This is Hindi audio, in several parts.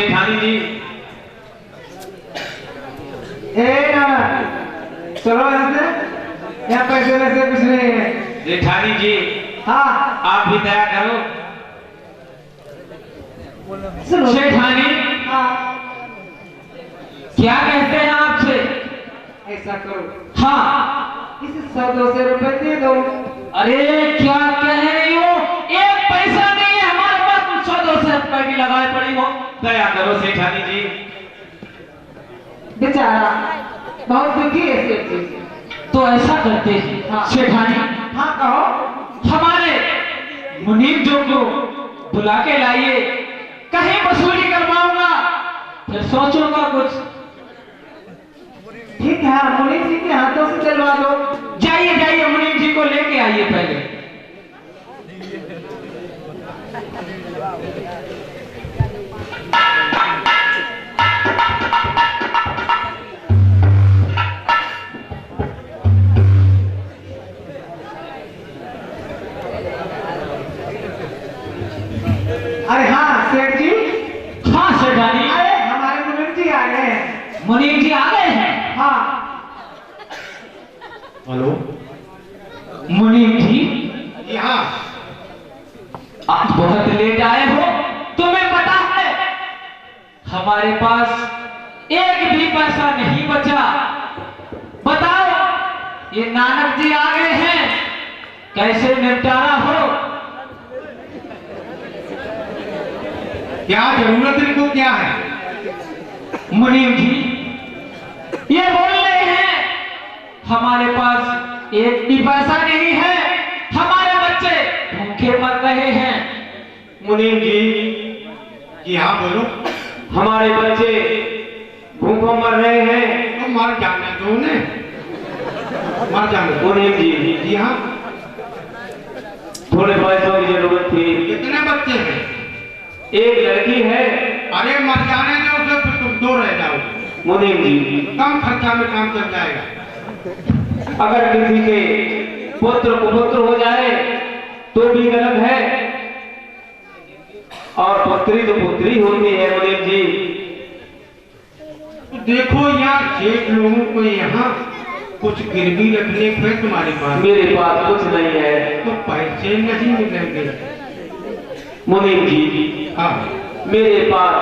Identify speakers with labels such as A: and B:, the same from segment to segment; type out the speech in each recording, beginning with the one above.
A: सेठानी जी।
B: चलो यहाँ से, यहाँ पैसे वैसे कुछ नहीं है।
A: जेठानी जी
B: हाँ
A: आप भी दया करो।
B: सुनो
A: सेठानी
B: हाँ
A: क्या कहते हैं आपसे?
B: ऐसा करो,
A: हाँ
B: इसे 100-200 रुपए दे दो।
A: अरे क्या कह रही हो, एक पैसा नहीं है हमारे पास, 100-200 रुपए की लगाए पड़ी हो। दया करो सेठानी जी।
B: बेचारा बहुत दुखी है सेठ जी।
A: तो ऐसा करते हैं
B: हाँ।
A: सेठानी,
B: हाँ कहो।
A: हमारे मुनीम जो को बुला के लाइए, कहीं वसूली करवाऊंगा, फिर सोचूंगा कुछ।
B: ठीक है, मुनीम जी के हाथों से चलवा दो।
A: जाइए जाइए मुनीम जी को लेके आइए पहले।
B: अरे हाँ सेठ जी।
A: हाँ सेठानी।
B: अरे हमारे मुनीम जी आ गए हैं।
A: मुनीम जी आ गए हैं?
B: हाँ
C: हेलो
A: मुनीम जी
C: जी हाँ।
A: आज बहुत लेट आए हो, तुम्हें पता है हमारे पास एक भी पैसा नहीं बचा। बताओ ये नानक जी आ गए हैं, कैसे निपटारा हो?
C: क्या जरूरत इनको क्या है?
A: मुनीम जी ये बोल रहे हैं हमारे पास एक भी पैसा नहीं है, हमारे बच्चे भूखे मर रहे हैं।
C: मुनीम जी जी हाँ बोलो।
A: हमारे बच्चे भूखों मर रहे हैं।
C: तो मर जाने दो उन्हें, मर जाने दो।
A: मुनीम जी
C: जी हाँ।
A: थोड़े पैसों की जरूरत थी।
C: कितने बच्चे हैं?
A: एक लड़की है।
C: अरे मर जाने दो उसे, फिर तुम दो रह जाओगे।
A: मुनीम जी
C: कम खर्चा में काम चल जाएगा।
A: अगर किसी के पुत्र कुपुत्र हो जाए तो भी गलत है, और पुत्री तो पुत्री होती है। मुनीम जी
C: तो देखो यहाँ सेठ लोगों को यहाँ कुछ गिरवी रखने को है तुम्हारे पास?
A: मेरे पास कुछ नहीं है।
C: तो पैसे नहीं मिलेंगे।
A: मुनीम जी
C: हाँ
A: मेरे पास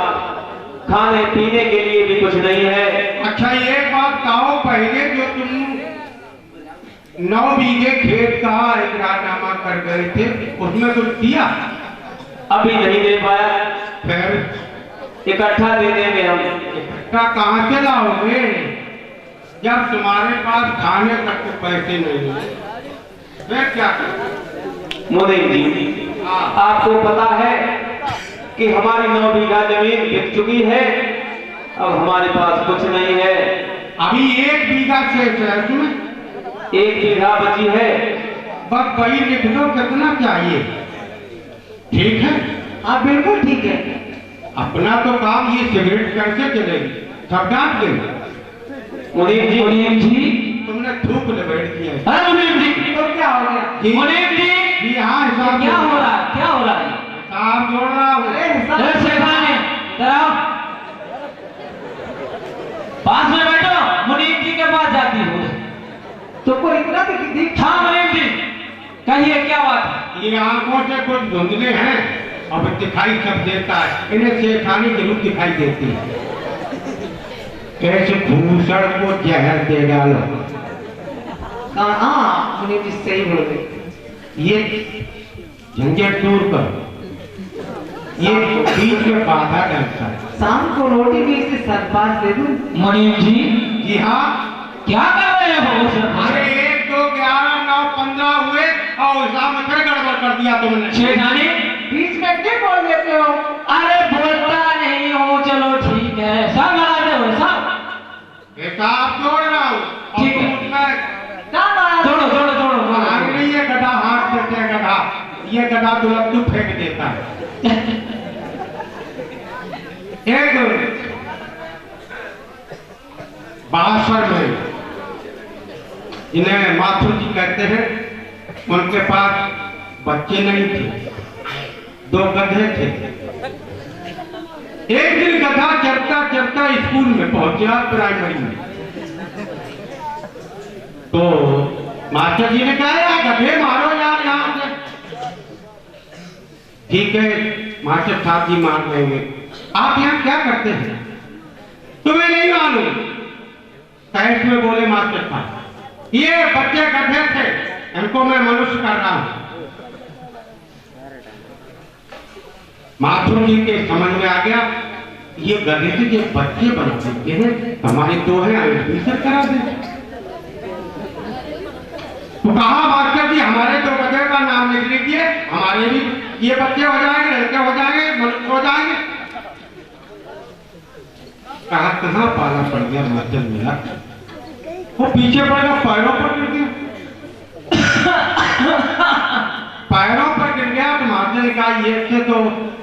A: खाने पीने के लिए भी कुछ नहीं है।
C: अच्छा ये बात कहो, पहले जो तुम 9 बीघे खेत का इकरारनामा कर गए थे उसमें कुछ दिया?
A: अभी नहीं दे पाया,
C: फिर
A: इकट्ठा दे देंगे हम।
C: इकट्ठा कहाँ से लाओगे जब तुम्हारे पास खाने तक के पैसे नहीं है? फिर क्या करोगे?
A: मुनीम जी
C: हाँ।
A: आपको पता है कि हमारी 9 बीघा जमीन बिक चुकी है, अब हमारे पास कुछ नहीं है।
C: अभी 1 बीघा शेष है तुम्हें?
A: 1 बीघा बची है।
C: बस वही लिख दो कितना चाहिए। ठीक है?
B: हाँ बिल्कुल ठीक है।
C: अपना तो काम ये सिगरेट कैसे चलेगी, सब डांट देंगे।
A: मुनीम जी
C: तुमने थूक लपेट दिया है।
A: अरे मुनीम जी
B: तो क्या हो गया?
C: जी
A: मुनीम जी
C: जी हाँ हिसाब
A: क्या हो रहा है, क्या हो रहा है?
C: हिसाब जोड़ रहा हूँ।
B: अरे हिसाब-
A: अरे सेठानी इधर आओ, पास में बैठो। मुनीम जी के पास जाती हो
B: तुमको इतना भी दिख।
A: हाँ मुनीम जी कहिए क्या बात है?
C: ये आंखों से कुछ धुंधले हैं और दिखाई सब देता है, इन्हें सेठानी जरूर दिखाई देती है। कैसे भूषण को जहर दे डालो।
B: हाँ मुनीम जी सही बोल रहे।
C: ये झंझट दूर करो, ये बीच में बाधा डालता है।
B: शाम को रोटी भी इसे सरपास दे दूं।
A: मुनीम जी
C: जी हाँ।
A: क्या कर रहे हैं वो सर?
C: अरे 1, 2, 11, 9, 15 हुए और हिसाब में फिर गड़बड़ कर दिया तुमने।
A: सेठानी
B: बीच में क्यों बोल देते हो?
A: अरे बोलता नहीं हूँ, चलो ठीक है, सब लगा दे वो सब।
C: हिसाब जोड़ रहा हूँ और
A: ठीक है।
C: तुम उसमें
B: क्या बात?
A: जोड़ो जोड़ो जोड़ो
C: आग
A: जोड़ो।
C: नहीं है गधा, हाथ देते हैं गधा, ये गधा दुलत्तू फेंक देता है। एक बासर में इन्हें माथुर जी कहते हैं, उनके पास बच्चे नहीं थे, 2 गधे थे। एक दिन गधा बच्चा स्कूल में पहुंचा प्राइमरी में, तो मास्टर जी ने कहा यार गधे मारो यार यहाँ से। ठीक है मास्टर साहब जी मान लेंगे। आप यहाँ क्या करते हैं? तुम्हें नहीं मालूम? साइड में बोले मास्टर साहब, ये बच्चे गधे थे, इनको मैं मनुष्य कर रहा हूं। मास्टर जी के समझ में आ गया ये गधे से जो बच्चे बना देते हैं हमारे दो हैं एडमिशन करा दे। तो कहा मास्टर जी हमारे दो बच्चे का नाम लिख लीजिए, हमारे भी ये बच्चे हो जाएंगे, लड़के हो जाएंगे, मनुष्य हो जाएंगे। कहा कहां पाला पड़ गया मास्टर मेरा, वो पीछे पड़ेगा पैरों पर गिर गया। पैरों पर गिर गया तो मास्टर ने कहा ये से तो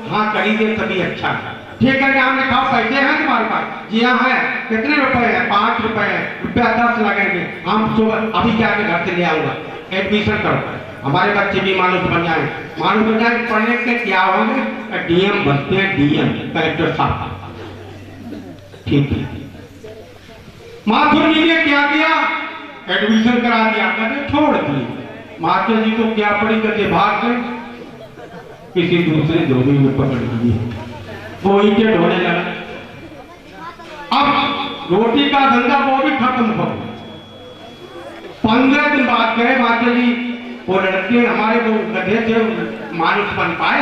C: हाँ करी दे तभी अच्छा है। ठीक है नाम लिखाओ, पैसे हैं तुम्हारे पास? जी हाँ है। कितने रुपए हैं? 5 रुपए है, रुपया 10 लगेंगे। हम सुबह अभी जाके घर से ले आऊंगा, एडमिशन करो, हमारे बच्चे भी मानुष बन जाए। मानुष बन जाए पढ़ने के क्या होंगे? डीएम बनते हैं, डीएम कलेक्टर साहब। ठीक है मास्टर जी ने क्या किया? एडमिशन करा दिया, कभी छोड़ दिए। मास्टर जी को क्या पड़ी करके भाग गए, किसी दूसरे धोबी में पकड़ लिए, वो ईंटे ढोने लगा। अब रोटी का धंधा वो भी खत्म हो गया। 15 दिन बाद गए मास्टर जी, वो लड़के हमारे वो गधे से मानुष बन पाए।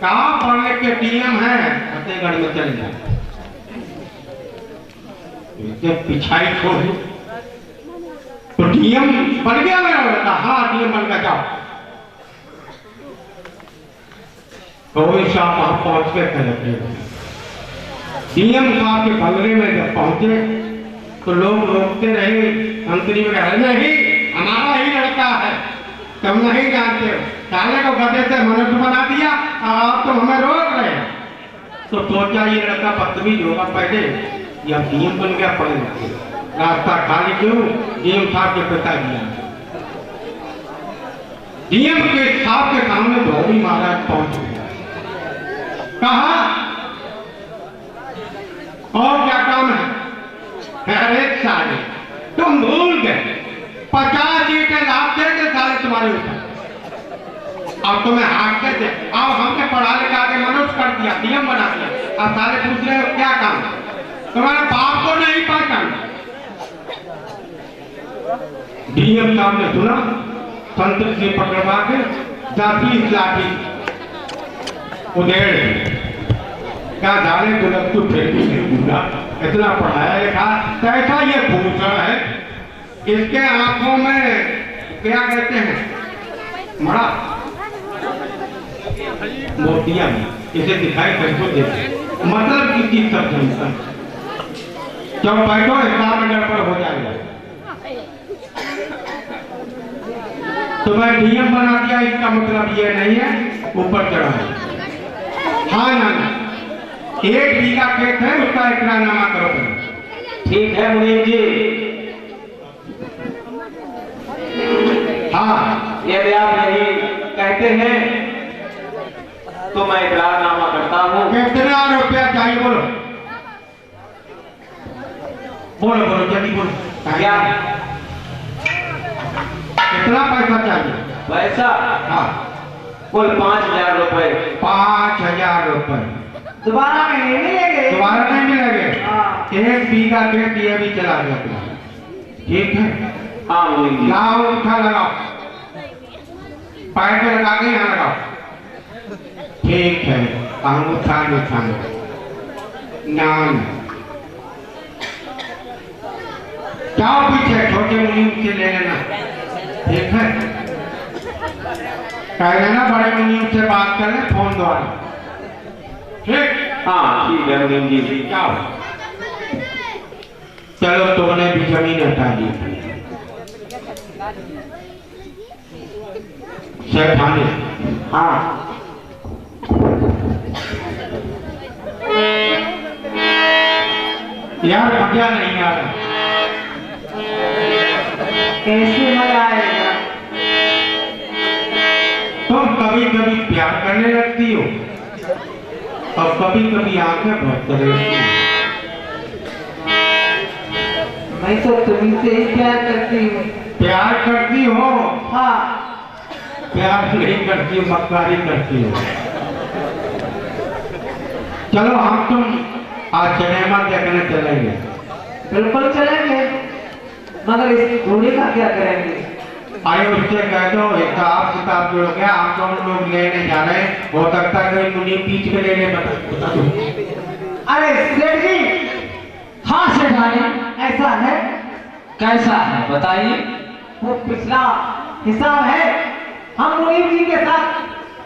C: कहा पढ़ने के डीएम है, फतेहगढ़ में चले जाए। पिछाई छोड़ तो डीएम बन गया मेरा लड़का। हाँ डीएम बन गया, जाओ। कोई साहब वहां पहुंच के कलेक्टर डीएम साहब के बंगले में जब पहुंचे तो लोग रोकते रहे, मंत्री में कहा नहीं हमारा ही लड़का है, तुम नहीं जानते हो, साले को गधे से मनुष्य बना दिया और आप तो हमें रोक रहे हैं। तो सोचा ये लड़का बदतमीज होगा पहले, या डीएम बन गया पड़ेगा। रास्ता खाली क्यों? डीएम साहब के पिता दिया। डीएम के साहब के सामने धोबी महाराज पहुंच गया। कहा और क्या काम है? अरे साले तुम भूल गए 50 ईंटें लाभ दे के साले तुम्हारे ऊपर, अब तुम्हें हाकते थे, अब हमने पढ़ा लिखा के मनुष्य कर दिया, डीएम बना दिया। अब साले पूछ रहे हो क्या काम? तुम्हारे बाप को नहीं पहचाना। डीएम साहब ने सुना, संतरी से पकड़वा के 10 लाठी उधेड़ क्या जाने तो तू फिर भी नहीं पूरा, इतना पढ़ाया लिखा, कैसा ये भूषण है, इसके आंखों में क्या कहते हैं? मड़ा मोतिया, इसे दिखाई कैसे देते, मतलब की चीज सब जनता। जब बैठो हिसाब में गड़बड़ हो जाएगा। तो मैं डीएम बना दिया, इसका मतलब ये नहीं है ऊपर चढ़ा। हाँ ना, 1 बीघा खेत है, उसका इकरारनामा करो।
A: ठीक है मुनीम जी।
C: हाँ
A: यदि आप नहीं कहते हैं तो मैं इकरारनामा करता हूँ।
C: कितना रुपया चाहिए बोलो? बोलो बोलो जल्दी बोलो।
A: क्या
C: कितना पैसा चाहिए?
A: पैसा?
C: हाँ
A: कुल 5000 रुपए।
C: 5000 रुपए
B: दोबारा नहीं मिलेंगे।
C: दोबारा नहीं मिलेंगे।
B: हाँ।
C: 1 बीघा खेत ये भी चला गया तुम्हारा, ठीक है?
A: हाँ मुनीम जी।
C: लाओ उठा लगाओ, पैर पे लगा के यहाँ लगाओ, ठीक है? अंगूठा निशान नाम जाओ पीछे छोटे मुनीम से ले लेना, ठीक है? कह देना बड़े मुनीम से बात करें फोन द्वारा, ठीक?
A: हाँ ठीक है मुनीम जी।
C: जाओ। चलो तुमने भी जमीन हटा दी सेठानी।
A: हाँ
C: यार मजा नहीं आ रहा।
B: कैसे मजा आएगा?
C: तुम कभी कभी प्यार करने लगती हो और कभी कभी आंखें भरते रहती हो।
B: मैं तो तुम्ही से ही प्यार करती हूँ।
C: प्यार करती हो?
B: हाँ।
C: प्यार नहीं करती, मक्कारी करती हो। चलो हम तुम आज सिनेमा देखने चलेंगे।
B: बिल्कुल चलेंगे, मगर इस घोड़े का क्या करेंगे?
C: अरे उससे कह दो हिसाब किताब जो हो गया, आप दोनों लोग लेने जा रहे हैं, हो सकता है कि मुझे बीच में लेने बता दो।
B: अरे सेठ जी।
A: हाँ सेठानी,
B: ऐसा है।
A: कैसा है बताइए।
B: वो पिछला हिसाब है, हम मुनीम जी के साथ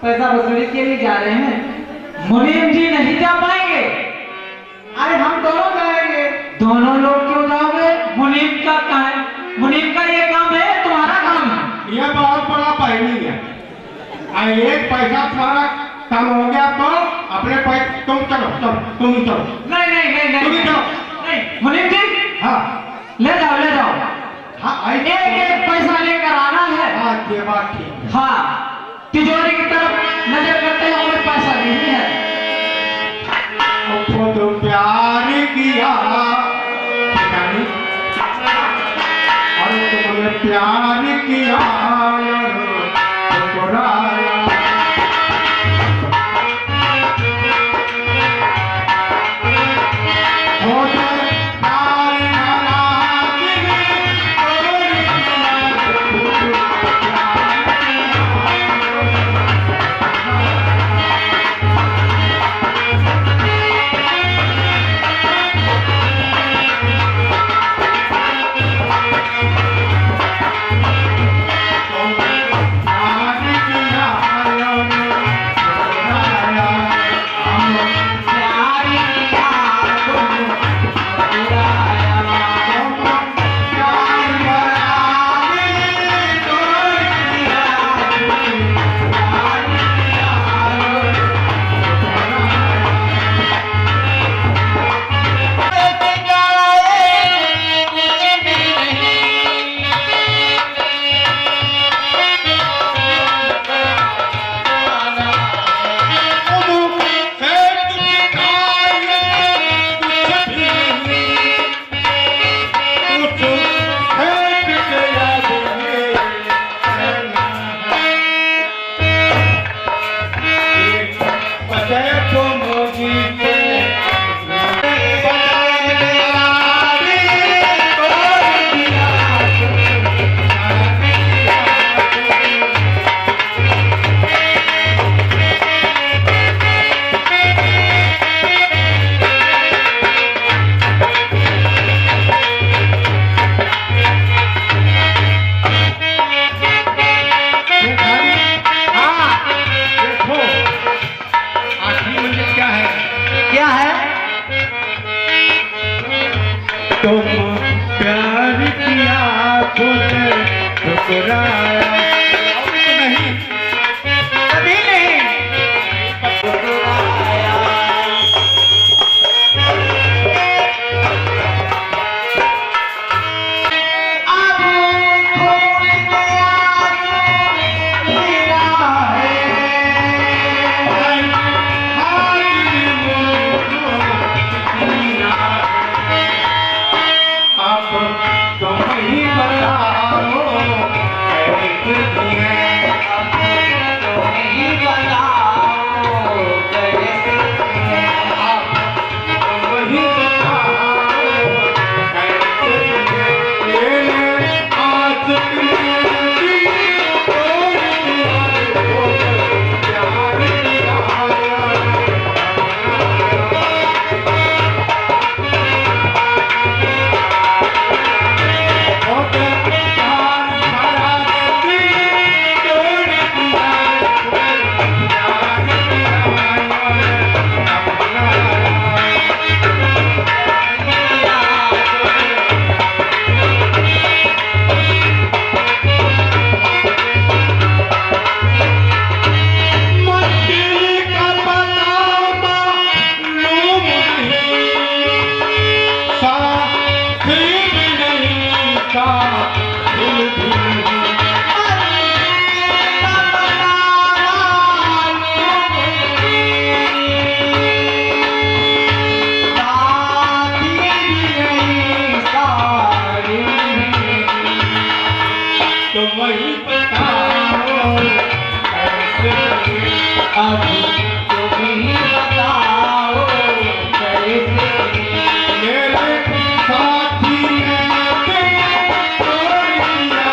B: पैसा वसूली के लिए जा रहे हैं।
A: मुनीम जी नहीं जा पाएंगे?
B: अरे हम दोनों जाएंगे।
A: दोनों लोग क्यों जाओगे? मुनीम का काम है, मुनीम का ये काम है, तुम्हारा काम है।
C: यह बहुत बड़ा पहली है। एक पैसा तुम्हारा कम हो गया तो अपने पैसे तुम चलो, तुम ही चलो।
A: नहीं नहीं नहीं नहीं,
C: तुम ही चलो।
A: नहीं मुनीम जी,
C: हाँ
A: ले जाओ ले जाओ।
C: हाँ,
A: एक एक पैसा लेकर आना है।
C: हाँ ये बात ठीक है।
A: हाँ, तिजोरी की तरफ नजर करते हैं और पैसा नहीं है।
C: खुद प्यार किया और तुमने प्यार किया ठुकराया। खुद प्यार वाला दिल तोड़ तुम प्यार किया खुद ठुकराया। नहीं कभी नहीं। अब तुम ही बताओ
B: अब तुम ही बताओ कैसे
C: मेरे साथी ने तोड़ दिया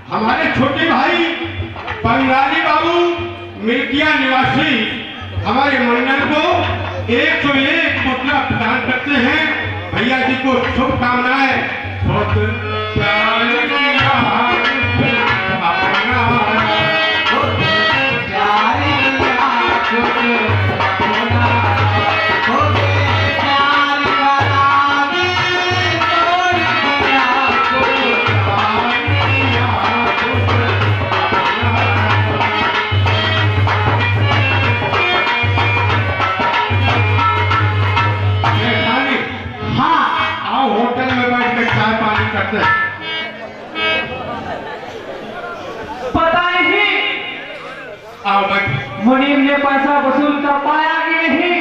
C: हमारे छोटे भाई बंगाली बाबू मिल्किया निवासी हमारे मंडल को 101 मुद्रा प्रदान करते हैं। भैया जी को शुभकामनाएं। बहुत प्यार किया अपना होटल में बैठ कर चाय पानी करते हैं।
A: पता नहीं
C: आओ बैठ।
A: मुनीम ने पैसा वसूल कर पाया कि नहीं,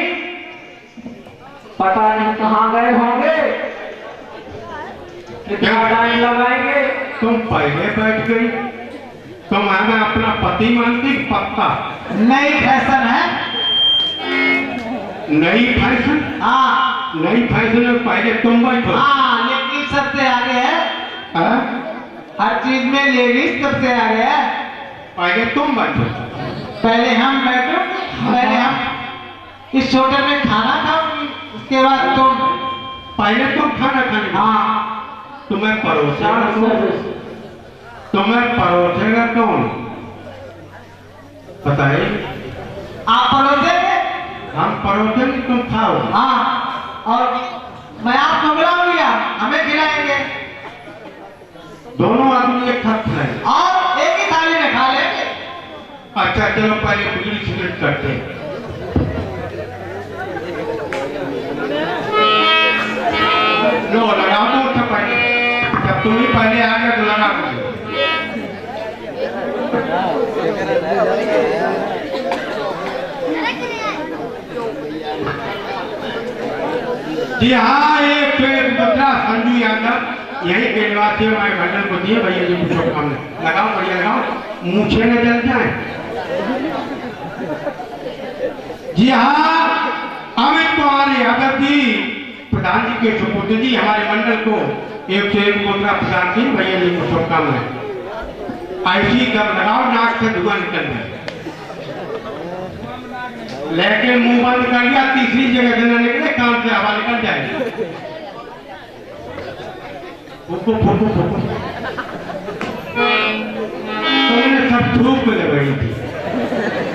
A: पता नहीं कहाँ गए होंगे, कितना टाइम लगाएंगे।
C: तुम पहले बैठ गई, तुम हमें अपना पति मानती पक्का।
B: नई फैशन है।
C: नई फैशन?
B: हाँ
C: नई फैशन में पहले तुम बैठो।
B: हाँ, लेडीज सबसे आगे है।
C: हाँ?
B: हर चीज में लेडीज सबसे आगे है।
C: पहले तुम बैठो।
B: पहले हम बैठो, पहले हम इस होटल में खाना खाओ, उसके बाद तुम।
C: पहले तुम खाना खाने।
B: हाँ,
C: तुम्हें परोसेगा कौन? तुम्हें परोसेगा कौन बताइए?
B: आप परोसेंगे?
C: हम परोसेंगे, तुम खाओ।
B: हाँ, और मैं आपको बुलाऊंगा, हमें खिलाएंगे।
C: दोनों आदमी एक साथ खाएंगे
B: और एक ही थाली में खा लेंगे।
C: अच्छा चलो पहले बीड़ी सिगरेट करते हैं। लो लगा दो तो पहले, जब तुम ही पहले आ गए तो लगा दो। जी हाँ, एक मुद्रा संजू यादव यही के निवासी हमारे मंडल को दिए। भैया जी को शुभकामनाएं। लगाओ बढ़िया लगाओ, मूछे न जल जाए। जी हाँ, अमित कुमार यादव जी प्रधान जी के सुपुत्र जी हमारे मंडल को 101 मुद्रा प्रदान की। भैया जी को शुभकामनाएं। ऐसी जब लगाओ नाक से धुआं निकल जाए, लेकिन मुंह बंद कर लिया, तीसरी जगह से न निकले, कान से हवा निकल जाएगी। फूको फूको फूको, तुमने सब थूक में लगाई थी।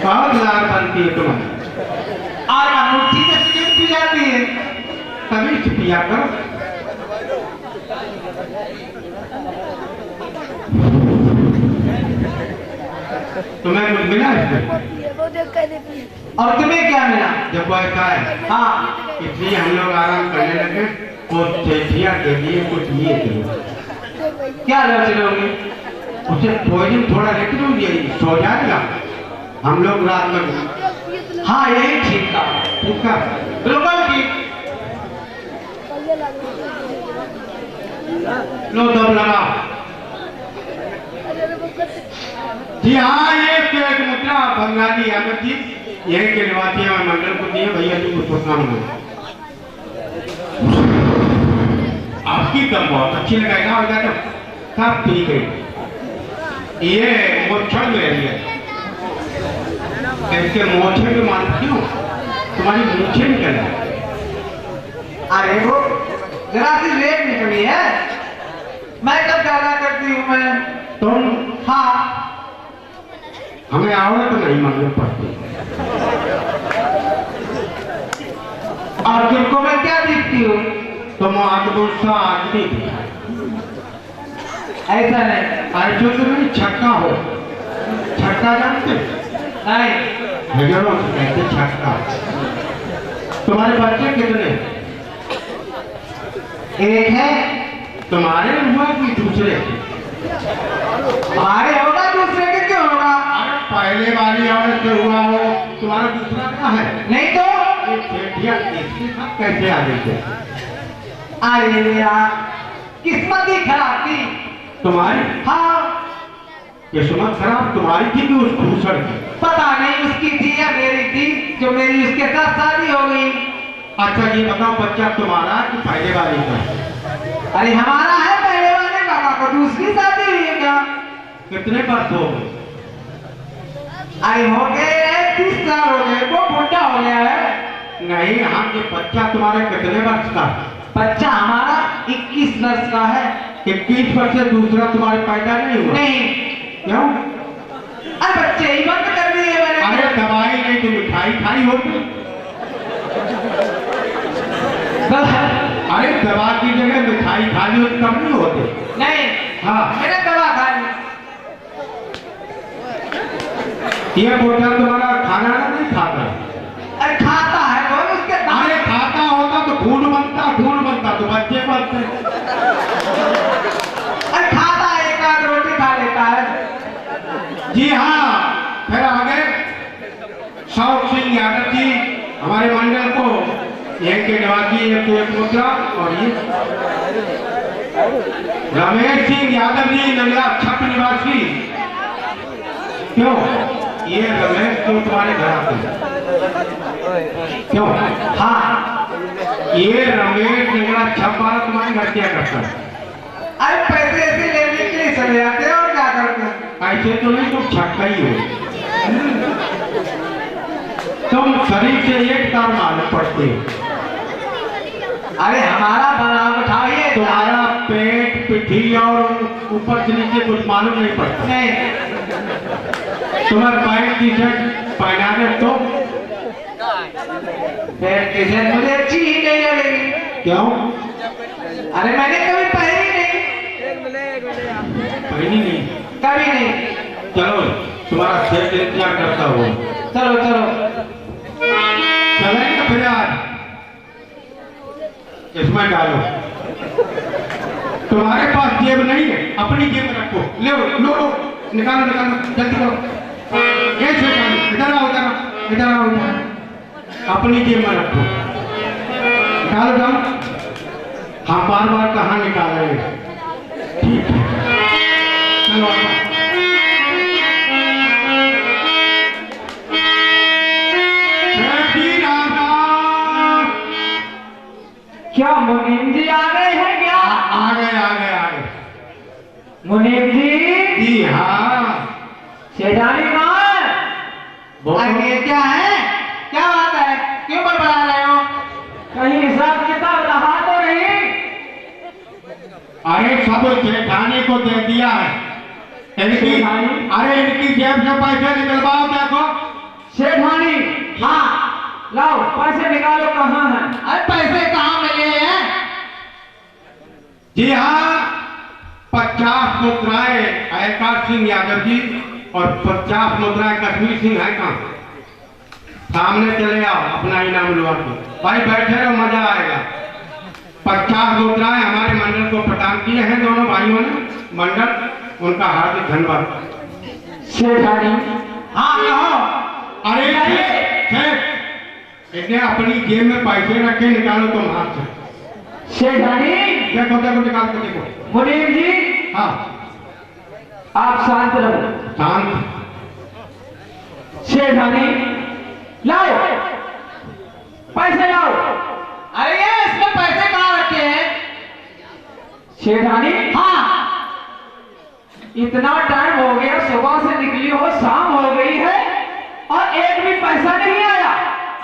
C: बहुत लार बनती है तुम्हारी।
B: और अंगूठी से सिगरेट पी जाती है।
C: तभी से पिया करो। तुम्हें कुछ मिला इसमें?
B: और तुम्हें क्या मिला?
C: जब वो ऐसा है,
B: हाँ,
C: इसलिए हम लोग आराम करने लगे। कुछ सेठिया के लिए कुछ ये दो।
B: क्या लड़ लोगे?
C: उसे भोजन थोड़ा लेट दीजिए, सो जाएगा। हम लोग रात में।
B: हाँ, यही ठीक था।
C: ठीक है,
B: बिल्कुल ठीक।
C: लो दम लगा। जी हाँ, ये एक मुद्रा बंगाली यादव जी यही के निवासी हमारे मंडल को दिए। भैया जी को शुभकामनाएं। आपकी दम बहुत अच्छी लगाएगा। हो जाए तो सब पी गई। ये मोछड़ में रही है, इसके मोछे के मान क्यों तुम्हारी मूछे निकल है?
B: अरे वो जरा सी रेत निकली है। मैं कब ज्यादा करती हूँ मैं?
C: तुम
B: हाँ,
C: हमें औरत नहीं मालूम पड़ती।
B: और तुमको मैं क्या दिखती हूँ?
C: तुम आदमी आदमी दिखा,
B: ऐसा नहीं।
C: ऐसे तो नहीं, छक्का हो। छक्का जानते?
B: नहीं।
C: भैया कहते छक्का। तुम्हारे बच्चे कितने?
B: एक है।
C: तुम्हारे हुआ कि दूसरे?
B: हमारे होगा, दूसरे के क्यों होगा?
C: अरे पहले वाली औरत से हुआ हो, तुम्हारा दूसरा क्या है?
B: नहीं तो
C: ये ठेठिया इसके साथ कैसे आ गई थे?
B: अरे यार, किस्मत ही खराब थी
C: तुम्हारी?
B: हाँ।
C: किस्मत खराब तुम्हारी थी कि उस दूसर की?
B: पता नहीं उसकी थी या मेरी थी, जो मेरी उसके साथ शादी हो गई।
C: अच्छा ये बताओ, बच्चा तुम्हारा कि पहले वाली का?
B: अरे हमारा है पहले वाले बाबा को, दूसरी शादी हुई है क्या?
C: कितने वर्ष हो गए?
B: अरे हो गए 30 साल हो गए, वो बुढ़ा हो गया है।
C: नहीं, हाँ ये बच्चा तुम्हारे कितने वर्ष का?
B: बच्चा हमारा 21 वर्ष का है।
C: 21 वर्ष से दूसरा तुम्हारे पैदा नहीं हुआ?
B: नहीं।
C: क्यों?
B: अरे बच्चे ही बंद कर दिए मैंने।
C: अरे दवाई नहीं तो मिठाई खाई होती। अरे दवा की जगह मिठाई खा ली होती तब नहीं होते?
B: नहीं।
C: हाँ
B: मैंने दवा खा ली।
C: ये बोतल तुम्हारा खाना नहीं खाता?
B: अरे खाता है वो, उसके
C: अरे खाता होता तो खून बनता तो बच्चे बनते।
B: अरे खाता है, एक आध रोटी खा लेता है।
C: जी हाँ, फिर आगे शौक सिंह यादव जी हमारे मंडल को एक के निवासी एक मुद्रा, और ये रमेश सिंह यादव जी नगला छप निवासी। क्यों ये रमेश क्यों तुम्हारे घर आते हैं? क्यों? हाँ ये रमेश नगला छप वाला तुम्हारे घर क्या करता है?
B: अरे पैसे ऐसे लेने के लिए चले जाते हैं और क्या करते हैं?
C: ऐसे तो नहीं, तुम छक्का ही हो। तुम शरीर से एक तार मालूम पड़ते हो।
B: अरे हमारा बनावट है,
C: तुम्हारा पेट पिठी और ऊपर से नीचे कुछ मालूम नहीं पड़ता।
B: नहीं।
C: तुम्हें पैंट टी शर्ट पहना दे तो
B: पैंट टी शर्ट मुझे अच्छी ही नहीं लगेगी।
C: क्यों?
B: अरे मैंने कभी पहनी नहीं।
C: पहनी नहीं?
B: कभी नहीं।
C: चलो तुम्हारा सेट इंतजार करता हूँ।
B: चलो चलो
C: चलेंगे फिर आज। इसमें डालो। तुम्हारे पास जेब नहीं है, अपनी जेब में रखो। लो लो लो, निकालो निकालो, जल्दी करो। ये से डालो, इधर आओ इधर आओ इधर आओ इधर। अपनी जेब में रखो, डालो डालो। हम बार बार कहाँ निकालेंगे? ठीक है, चलो
B: क्या मुनीम जी आ गए हैं क्या?
C: आ गए।
B: मुनीम जी।
C: जी हाँ।
B: शेठानी कहाँ है?
C: बोलो।
B: ये क्या है? क्या बात है? क्यों बड़बड़ा रहे हो? कहीं हिसाब किताब रहा तो नहीं?
C: अरे सब सेठानी को दे दिया है। इनकी अरे इनकी जेब से पैसे निकलवाओ देखो।
B: शेठानी। हाँ लाओ पैसे निकालो, कहाँ हैं? अरे पैसे कहाँ मिले हैं?
C: जी हाँ, 50 मुद्राएं अयकार सिंह यादव जी और 50 मुद्राएं कश्मीर सिंह है। कहाँ? सामने चले आओ, अपना इनाम लुआ के। भाई बैठे रहो, मजा आएगा। 50 मुद्राएं हमारे मंडल को प्रदान किए हैं दोनों भाइयों ने। मंडल उनका हार्दिक धन्यवाद।
B: शेठानी। हाँ कहो।
C: अरे शेठ, इन्हें अपनी जेब में पैसे रखे, निकालो तुम हाथ से।
B: शेठानी।
C: देखो देखो, निकाल के देखो।
B: मुनीम जी।
C: हाँ
B: आप शांत रहो।
C: शांत।
B: शेठानी लाओ पैसे लाओ। अरे ये इसमें पैसे कहाँ रखे हैं? शेठानी। हाँ। इतना टाइम हो गया, सुबह से निकली हो, शाम हो गई है और एक भी पैसा नहीं आया।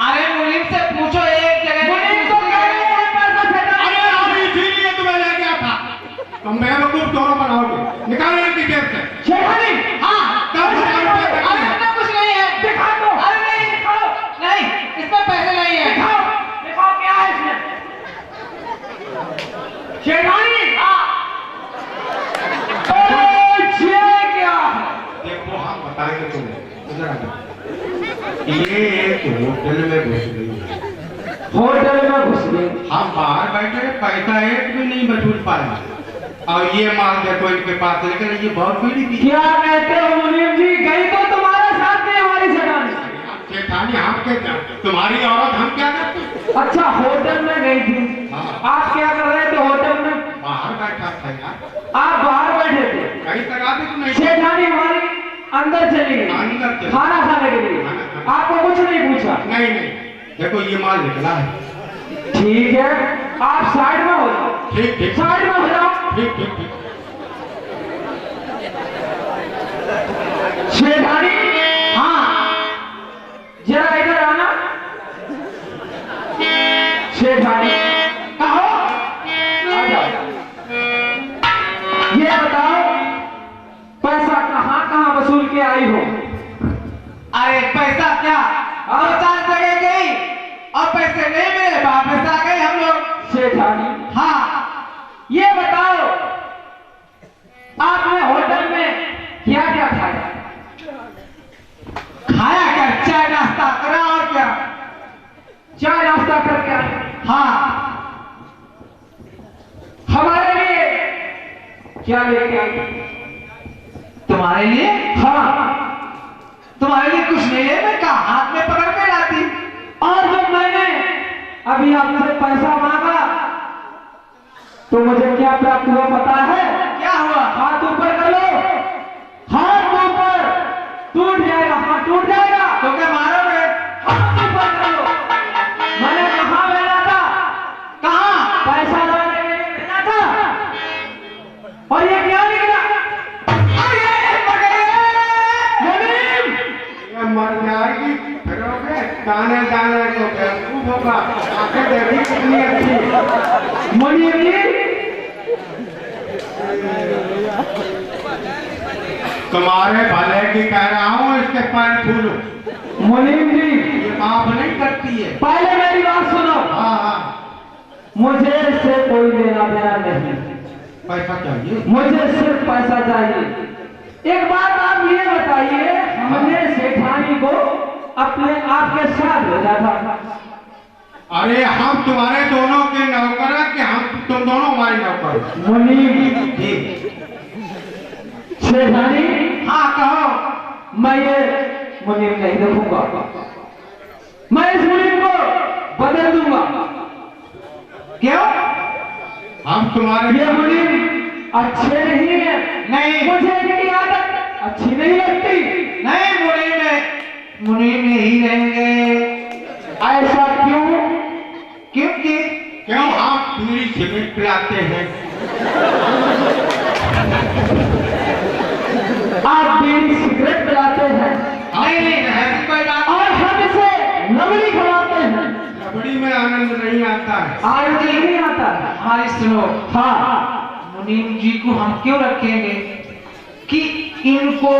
B: अरे मुनीम से पूछो, एक जगह मुनीम तो कह रहे हैं पैसा शेठानी।
C: अरे हम इसीलिए तुम्हें ले गया था, तुम बेवकूफ दोनों बनाओगे। निकालो इनकी जेब से।
B: शेठानी। हाँ।
C: 10,000 रुपए। होटल में घुस गई है।
B: होटल में घुस गई।
C: हम बाहर बैठे, पैसा एक भी नहीं वसूल पाए, और ये माल देखो इनके पास, लेकिन ये बहुत पीड़ी थी।
B: क्या कहते हो मुनीम जी, गई तो तुम्हारे साथ नहीं हमारी सेठानी।
C: सेठानी हम के, तुम्हारी औरत हम क्या करते?
B: अच्छा, होटल में गई थी।
C: हाँ।
B: आप क्या कर रहे थे होटल में?
C: बाहर बैठा था यार।
B: आप बाहर बैठे थे।
C: कहीं तक आती तो नहीं।
B: सेठानी हमारी अंदर चली गई
C: अंदर चली।
B: खाना खाने के लिए।
C: खाना खाने।
B: आपको कुछ नहीं पूछा?
C: नहीं नहीं, देखो ये माल निकला है।
B: ठीक है, आप साइड में हो जाओ।
C: ठीक ठीक
B: साइड में हो जाओ।
C: ठीक ठीक ठीक।
B: शेठानी, हाँ जरा इधर आना। शेठानी कहो, आ जाओ। ये बताओ, पैसा कहाँ कहाँ वसूल के आई हो?
A: अरे पैसा क्या, और 4 जगह गई और पैसे नहीं मिले, वापस आ गए हम लोग।
B: शेठानी,
A: हाँ,
B: ये बताओ, आपने होटल में क्या क्या खाया?
A: खाया क्या, चाय नाश्ता करा और क्या।
B: चाय नाश्ता करके आए?
A: हाँ,
B: हमारे लिए क्या लेके आई?
A: तुम्हारे लिए?
B: हाँ,
A: तुम्हारे लिए कुछ नहीं है, मैं कहा हाथ में पकड़ के लाती।
B: और जब मैंने अभी आपसे पैसा मांगा तो मुझे क्या प्राप्त हुआ पता है?
A: क्या हुआ?
B: हाथ ऊपर कर लो। हाथ ऊपर, टूट जाएगा, हाथ टूट जाएगा।
A: तो क्या मारोगे?
B: हाथ ऊपर कर लो। मैंने कहाँ भेजा था?
A: कहाँ?
B: पैसा लाने के लिए भेजा था, और ये क्या निकला?
C: ये मर जाएगी, फिरोगे दाने दाने को बेवकूफ होगा। आंखें देखी कितनी अच्छी।
B: मुनीम जी,
C: तुम्हारे भले की कह रहा हूँ, इसके पैर छूलो।
B: मुनीम जी,
C: ये माफ नहीं करती है।
B: पहले मेरी बात सुनो।
C: हाँ हाँ,
B: मुझे इससे कोई लेना देना नहीं,
C: पैसा चाहिए।
B: मुझे सिर्फ पैसा चाहिए। एक बात आप ये बताइए, हमने सेठानी को अपने आपके साथ भेजा था।
C: अरे हम तुम्हारे दोनों के नौकर हैं कि हम तुम दोनों हमारे नौकर?
B: मुनीम
C: जी।
B: सेठानी,
A: हाँ कहो।
B: मैं ये मुनीम नहीं रखूंगा, मैं इस मुनीम को बदल दूंगा।
A: क्यों?
C: हम तुम्हारे
B: ये मुनीम अच्छे नहीं है।
A: नहीं,
B: मुझे इनकी आदत अच्छी नहीं लगती।
A: नहीं, मुनीम में ही रहेंगे।
B: ऐसा क्यों?
A: क्योंकि
C: क्यों हम पूरी सीमेंट पिलाते हैं।
B: आप बीड़ी सिगरेट पिलाते हैं
A: नहीं नहीं, ऐसी कोई बात
B: और हम इसे लवड़ी खिलाते हैं।
C: रबड़ी में आनंद नहीं आता है।
B: आनंद नहीं आता।
A: हमारी सुनो।
B: हाँ,
A: मुनीम जी को हम क्यों रखेंगे कि इनको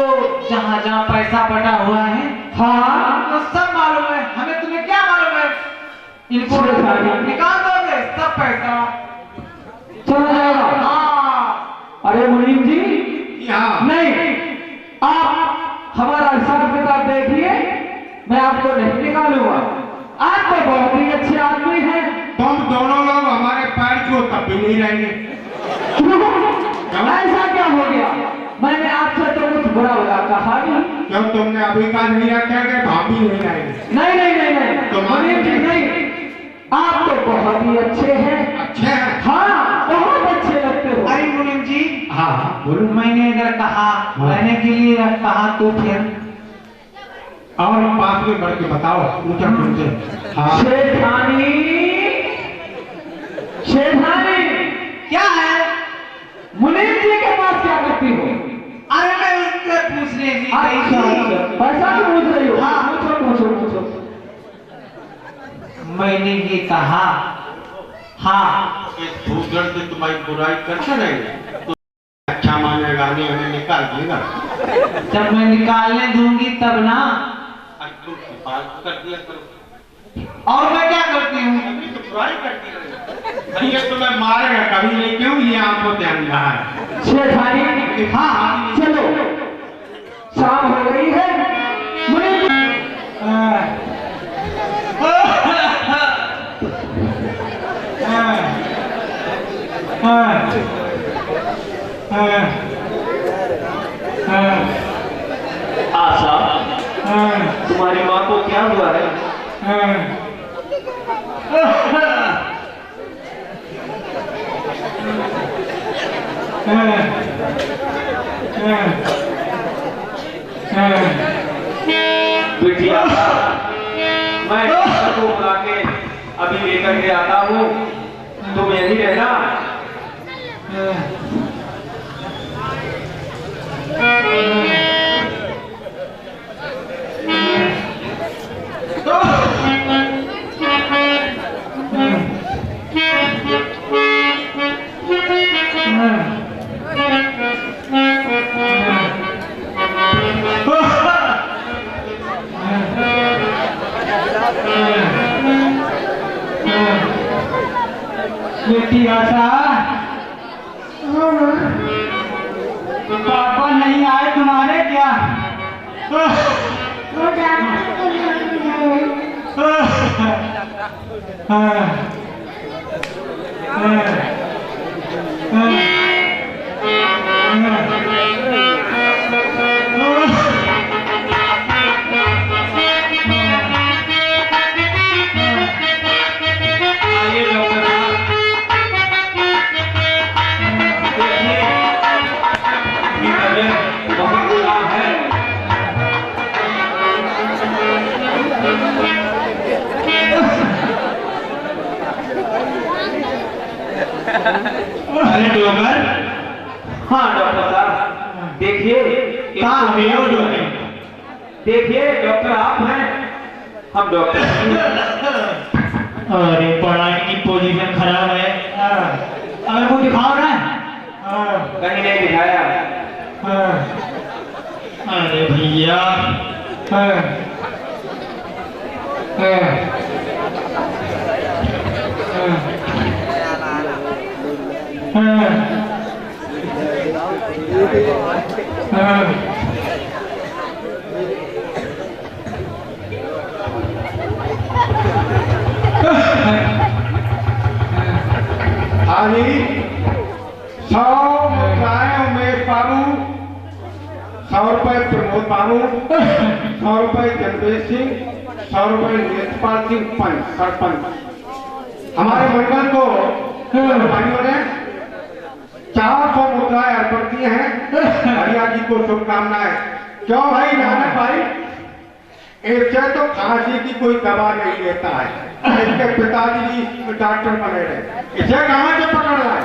A: जहाँ जहाँ पैसा बटा हुआ है,
B: हाँ,
A: तो सब मालूम है हमें। तुम्हें क्या मालूम है? इनको निकाल दोगे सब पैसा,
B: चला जाएगा।
A: हाँ।
B: अरे मुनीम जी,
C: हाँ
B: नहीं, आप हमारा हिसाब किताब देखिए, मैं आपको नहीं निकालूंगा। आप तो बहुत ही अच्छे आदमी हैं।
C: तुम दोनों लोग हमारे पैर छू तब भी नहीं रहेंगे।
B: ऐसा क्या हो गया? मैंने आपसे तो कुछ बुरा बुरा कहा नहीं।
C: क्यों तुमने अभी का नहीं रखा कि भाभी नहीं रहेंगे?
B: नहीं नहीं नहीं नहीं,
C: तो
B: मुनीम जी नहीं, आप तो बहुत ही अच्छे हैं।
C: अच्छे हैं।
B: हाँ, बहुत अच्छे लगते हो।
A: अरे मुनीम जी,
C: हाँ बोलो।
A: मैंने अगर कहा रहने के लिए कहा तो फिर
C: और पास में बढ़ के बताओ, ऊंचा सुनते। हाँ
B: शेठानी, शेठानी,
A: क्या है?
B: मुनीम जी के पास क्या करती हो?
A: अरे मैं उससे पूछने की गई
B: अच्छा,
A: थी।
B: अच्छा, पैसा क्यों पूछ रही हो?
A: हाँ।
B: पूछो पूछो पूछो।
A: मैंने ये कहा, हाँ,
C: दूसरे से तुम्हारी बुराई करते रहेंगे तो अच्छा मानेगा, नहीं हमें निकाल देगा।
A: जब मैं निकालने दूंगी तब ना।
C: तुम हिफाजत कर दिया करो।
A: और मैं क्या करती हूँ?
C: अभी तो बुराई करती रहे। ये तुम्हें मारेगा कभी नहीं, क्यों ये आपको ध्यान रहा है।
B: शेठानी,
C: हाँ
B: चलो, शाम हो गई है। मुनीम जी,
A: आशा, तुम्हारी माँ को क्या हुआ है? बिटिया, मैं डॉक्टर को बुला के अभी लेकर के आता हूँ, तुम यही रहना।
B: बेटी आशा, पापा नहीं आए तुम्हारे क्या?
C: अरे डोगर,
A: हाँ डॉक्टर साहब, देखिए देखिए डॉक्टर आप हैं, हम डॉक्टर।
B: अरे बड़ा इनकी पोजीशन खराब है। अगर वो दिखाओ ना।
A: कहीं नहीं दिखाया।
B: अरे भैया,
C: हाली 100 मुद्राएं उमेश बाबू, 100 रुपए प्रमोद बाबू, 100 रुपए जनवेश सिंह, 100 रुपए नेत्रपाल सिंह पंच सरपंच। हमारे मंडल को भाइयों ने 400 मुद्राएं अर्पण किए हैं। भैया जी को शुभकामनाएं। क्यों भाई नानक भाई, इससे तो खांसी की कोई दवा नहीं लेता है। इसके पिताजी भी डॉक्टर बने रहे, इसे कहाँ से पकड़ रहा है?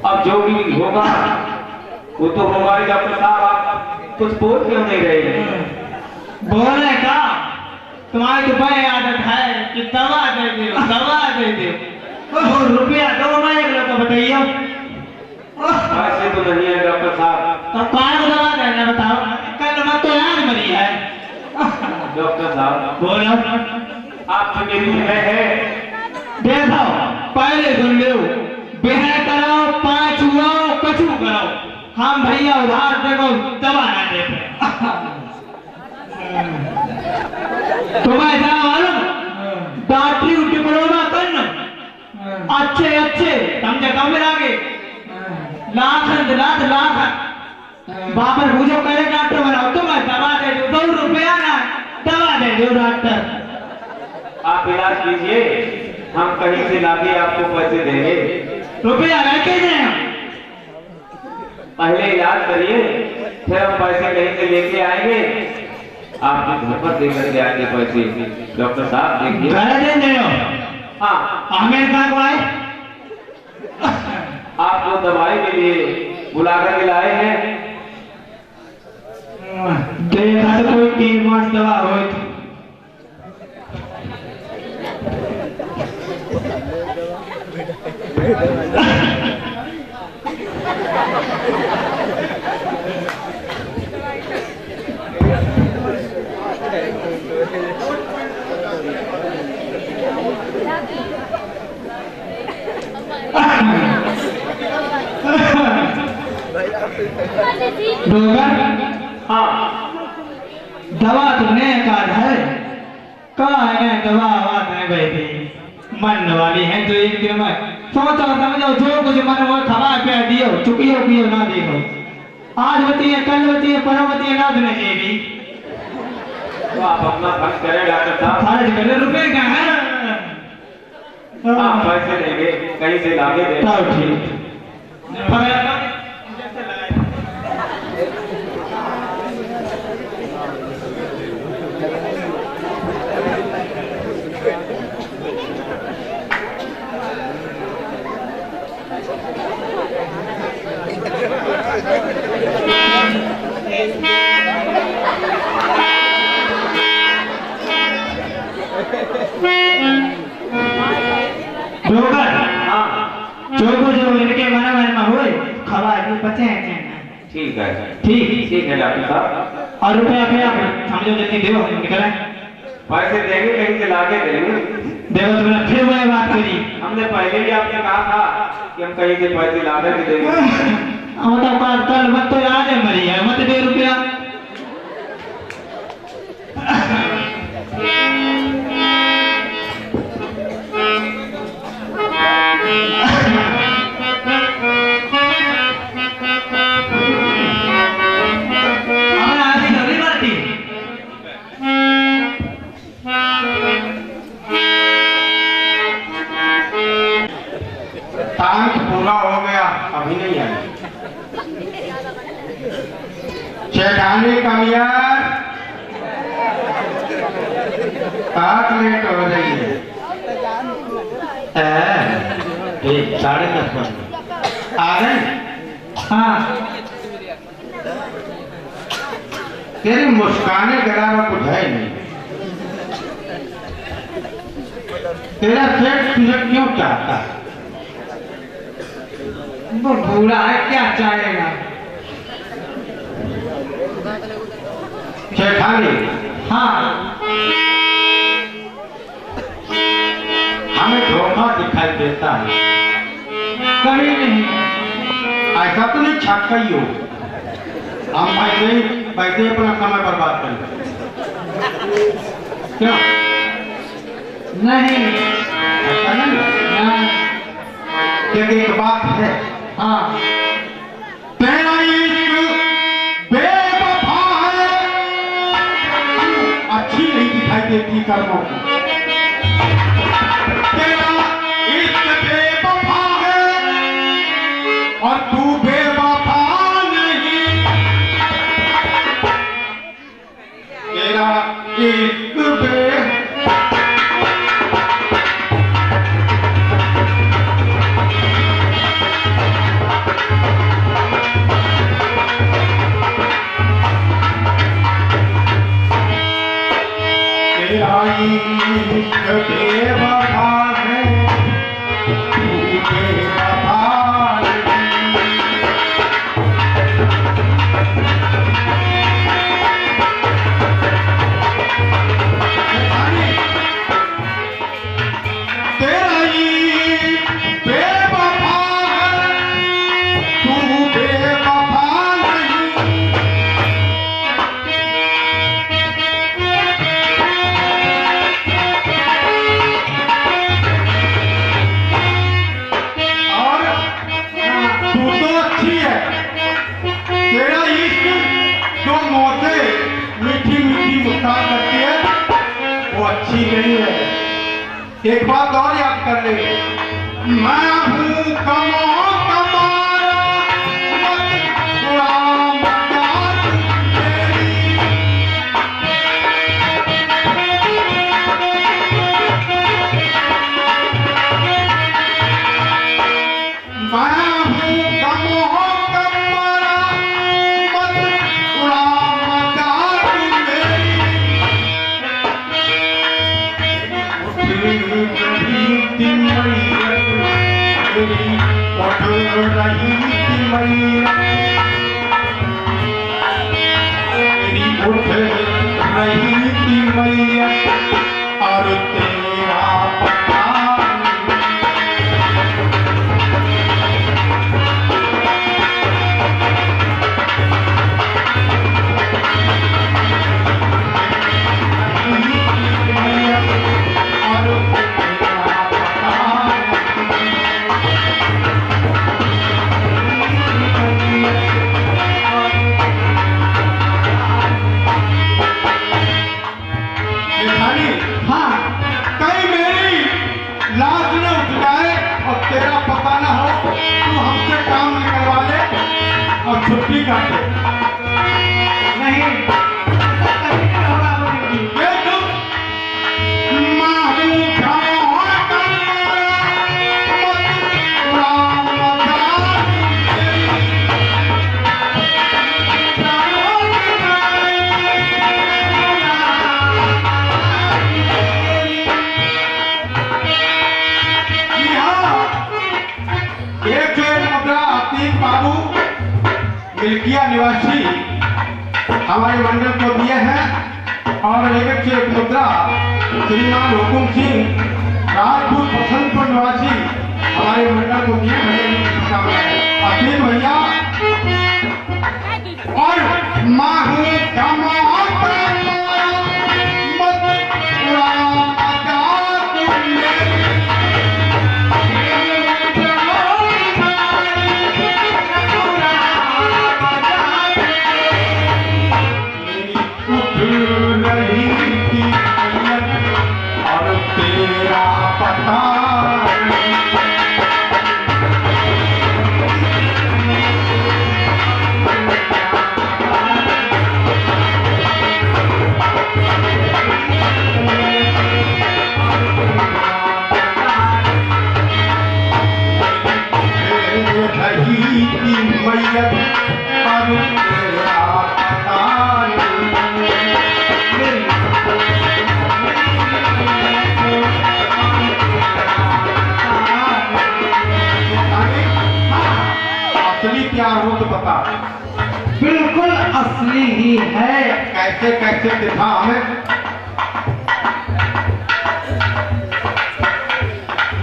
A: अब जो भी होगा वो तो होगा ही। डॉक्टर साहब आप कुछ बोल क्यों नहीं रहे हैं?
B: बोले का तुम्हारी तो बड़ी आदत है कि दवा दे दो, दवा दे दो। रुपया दो, मैं एक लोग बताइए।
A: ऐसे तो नहीं है डॉक्टर साहब।
B: तो कौन को दवा देना बताओ? कल मत तो याद मरी है।
A: डॉक्टर साहब
B: बोलो,
A: आप तो मेरी है।
B: देखो पहले सुन लो, बिना करो, 5 हुआ कछु करो, हम भैया उधार देखो दवा ना दे। तुम्हें क्या मालूम, डॉक्टरी को डिप्लोमा करना अच्छे अच्छे समझे कम लागे लाख बाबर पूछो करे डॉक्टर बनाओ, तुम्हें दवा दे दो, 2 रुपया ना दवा दे दो डॉक्टर।
A: आप इलाज कीजिए, हम कहीं से लाके आपको पैसे देंगे।
B: रुपया लेके जाए,
A: पहले इलाज करिए, फिर हम पैसे कहीं से लेके आएंगे, आपके घर पर देकर के आएंगे पैसे। डॉक्टर साहब देखिए। हाँ,
B: अमेरिका को आए,
A: आप जो दवाई के लिए बुला कर लाए हैं,
B: देखा तो कोई 3 मास दवा हो।
A: हाँ
B: दवा तुमने कहा है, कहा है दवा आवाज नहीं बैठी।
A: मन वाली है तो एक दिन में सोचो समझो जो कुछ मन वो खवा पे दियो चुकियो पियो ना देखो आज बती है कल बती है परम बती है ना सुने देगी
B: तो आप अपना खर्च करें डॉक्टर साहब।
A: खर्च करे रुपए का है
B: आप पैसे देंगे कहीं से लाके दे।
A: तो ठीक चोको जो इनके मन में हुए खवा के पचे हैं
B: ठीक है
A: ठीक
B: है डॉक्टर साहब।
A: और रुपया पे आप समझो जितनी देव निकले
B: पैसे देंगे कहीं से लाके देंगे।
A: देखो तुमने फिर वही बात करी
B: हमने पहले भी आपसे कहा था कि हम कहीं से पैसे ला कर देंगे।
A: हम तो कल मत तो याद है मरी है मत दे रुपया
C: टाइम पूरा हो गया अभी नहीं आई शेठानी कमियार 7 मिनट हो रही है 10:30 बजे आ गए।
A: हाँ
C: तेरी मुस्काने गला में कुछ है नहीं। तेरा सेठ तुझे क्यों चाहता है?
A: वो बूढ़ा है क्या चाहेगा
C: शेठानी
A: हाँ
C: हमें धोखा दिखाई देता है।
A: कभी नहीं
C: ऐसा तो नहीं छक्का ही हो हम पैसे अपना समय बर्बाद करें क्यों?
A: नहीं
C: ऐसा नहीं क्योंकि एक बात है
A: हाँ
C: तेरा इश्क बेवफा है अच्छी नहीं दिखाई देती कर्मों को। तेरा इश्क बेवफा है और तू बेवफा नहीं। तेरा इश्क बेवफा है तू बेवफा नहीं। तेरा इश्क बेवफा है तू बेवफा नहीं। तू तो अच्छी है। तेरा इश्क जो मौतें मीठी मीठी मुस्कान करती है वो अच्छी नहीं है। एक बात और याद कर ले मैं हूँ कमो कमारा मत उड़ा मजाक तेरी। मैं हूँ कमो कमारा मत उड़ा मजाक मेरी। उठ रही थी मैयत मेरी उठ रही थी मैयत मेरी उठ रही थी मैयत और तेरा पता नहीं। करते।
B: नहीं, ऐसा कभी नहीं होगा मुनीम जी।
C: ये तुम मारू खाओ बाबू मिल्किया निवासी हमारे मंडल को दिए हैं और एक से एक मुद्रा श्रीमान हुकुम सिंह राजपूत बसंतपुर निवासी हमारे मंडल को दिए हैं अखिल भैया और माहू असली प्यार हो तो बता।
B: बिल्कुल असली ही है।
C: कैसे कैसे दिखा हमें।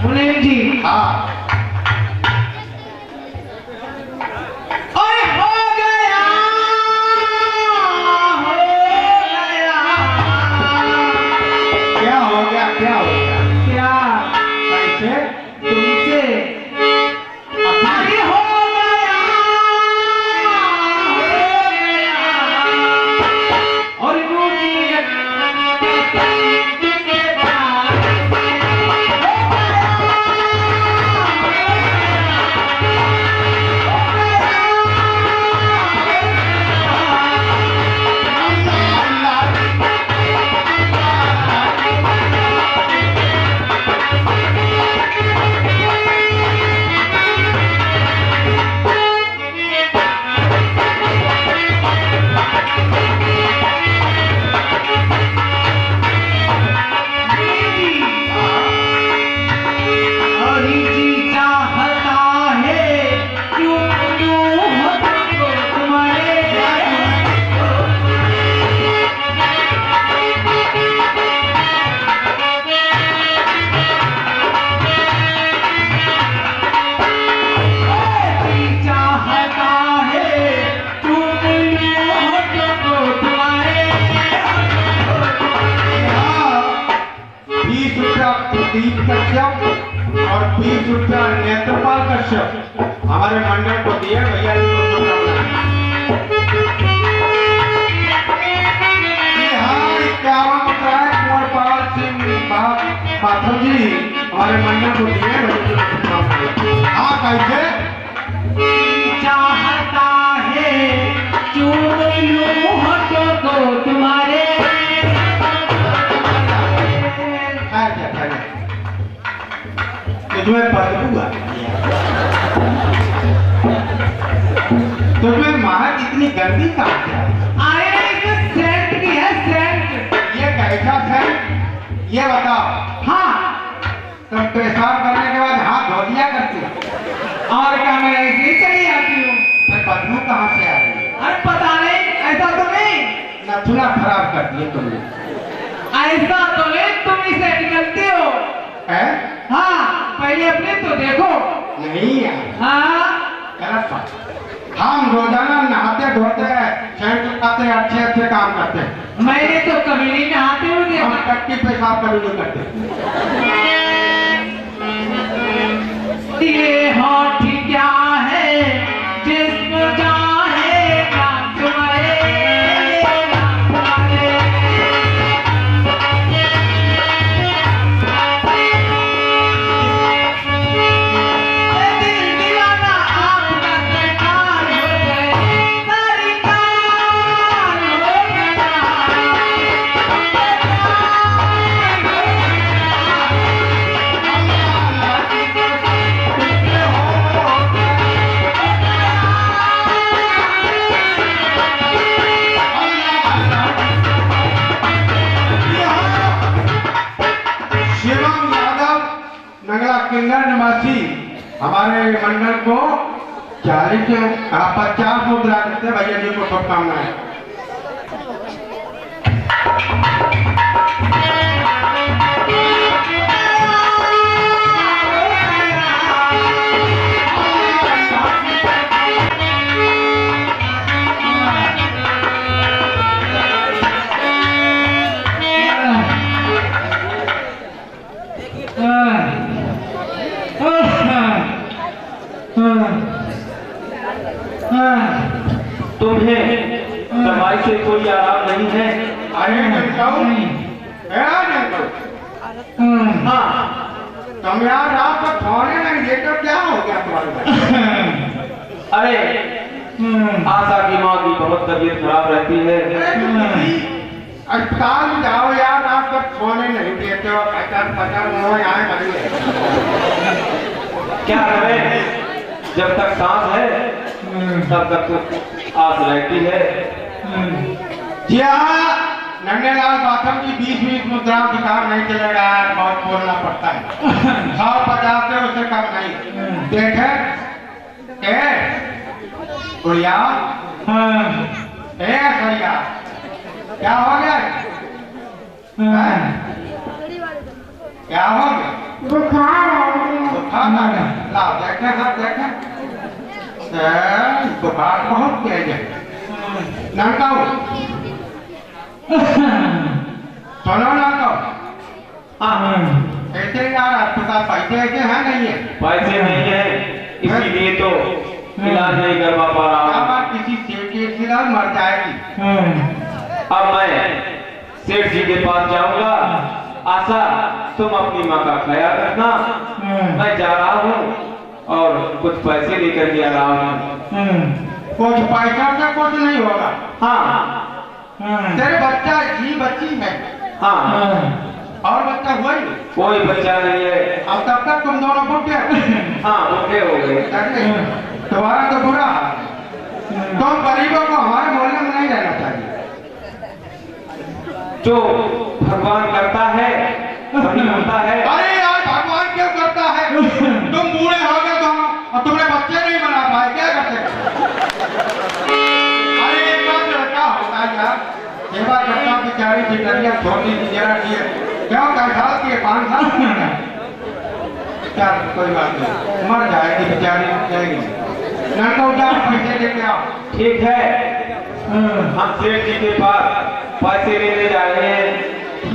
B: मुनीम जी,
C: हाँ
B: अरे हो गया, हो गया।
C: क्या हो गया क्या हो गया
B: क्या
C: कैसे
B: तुमसे अरे हो गया, हो गया। और यूं की
C: प्रदीप कश्यप और 20 रुपया नेत्रपाल कश्यप हमारे मंडल को दिए भैया इनको शुभकामनाएं। हाँ 51 रुपया कुंवरपाल सिंह पाठक जी हमारे मंडल को दिए भैया शुभकामनाएं। हाँ कैसे
B: चाहता है चूम लूं होठों को तुम्हारे।
C: तुम्हें बदबू तुम्हें महक इतनी गंदी कहाँ से आई?
B: अरे इसमें सेंट भी है, सेंट।
C: ये कैसा सेंट ये बताओ।
B: हाँ,
C: तुम पेशाब करने के बाद हाथ धो दिया करती
B: और क्या मैं ऐसे ही चली आती हूँ।
C: फिर बदबू कहाँ से आ रही है?
B: अरे पता नहीं, ऐसा तो नहीं।
C: नथुना खराब कर दिए तुमने।
B: ऐसा तो नहीं, तुम इसे निकलती हो।
C: है?
B: हाँ, पहले अपने तो देखो।
C: नहीं यार।
B: हाँ,
C: गलत बात। हम रोजाना नहाते धोते सेंट लगाते अच्छे अच्छे काम करते हैं।
B: मैंने तो कभी नहीं नहाते हुए देखा।
C: हम टट्टी पेशाब कभी नहीं करते।
B: ये होठ क्या है जिस्म जाहे नाम तुम्हारे, नाम तुम्हारे। दिल दीवाना आपका सरकार हो गए,
C: नगला किंगर निवासी हमारे मंडल को 50 मुद्रा देते भैया जी को शुभकामनाएं।
A: तुम्हें दवाई से कोई आराम नहीं है?
C: अरे हाँ तुम यार रात को खाने नहीं देते क्या हो गया तुम्हारे साथ?
A: अरे आशा की माँ की बहुत तबीयत खराब रहती है।
C: अस्पताल में जाओ यार, रात को खाने नहीं देते हो। 50 आए बने
A: क्या करें, जब तक सांस है तब तक तो आस रहती है।
C: जी हाँ, नंगेलाल बाथम की 20 मुद्रा की काम नहीं चलेगा यार, बहुत बोलना पड़ता है। 150 से उससे कम नहीं। देखे गुड़िया सैया क्या हो गया? क्या हो गया? बुखार आ गया। लाओ देखे सब देखे, बुखार बहुत तेज है। नंकाऊ सुनो नंकाऊ, ऐसे यार अस्पताल पैसे ऐसे हैं नहीं है?
A: पैसे नहीं है, इसीलिए तो इलाज नहीं करवा पा रहा हूँ।
C: किसी सेठ के खिलाफ मर जाएगी।
A: अब मैं सेठ जी के पास जाऊंगा। आशा तुम अपनी माँ का ख्याल रखना, मैं जा रहा हूँ और कुछ पैसे लेकर के आ रहा हूँ।
C: कुछ पैसा से कुछ नहीं होगा।
A: हाँ
C: तेरे बच्चा जी बच्ची है?
A: हाँ
C: और बच्चा हुआ ही नहीं?
A: कोई बच्चा नहीं है।
C: अब तब तक तुम दोनों बूढ़े
A: हाँ बूढ़े हो गए।
C: तुम्हारा तो बुरा हाल है। तुम गरीबों को हमारे मोहल्ले में नहीं रहना चाहिए।
A: जो भगवान करता है वही होता है।
C: अरे यार भगवान क्यों करता है? तुम बूढ़े हो गए तुम और तुमने बच्चे नहीं बना पाए, क्या करते? अरे एक बार लड़का होता है यार, सेवा करता बेचारी बिटरिया छोटी सी जरा की है, क्यों 10 साल की है, 5 साल की है, क्या कोई बात नहीं, मर जाएगी बेचारी, जाएगी। लड़का उठा पैसे लेके आओ।
A: ठीक है, हम सेठ जी के पास पैसे लेने जा रहे हैं।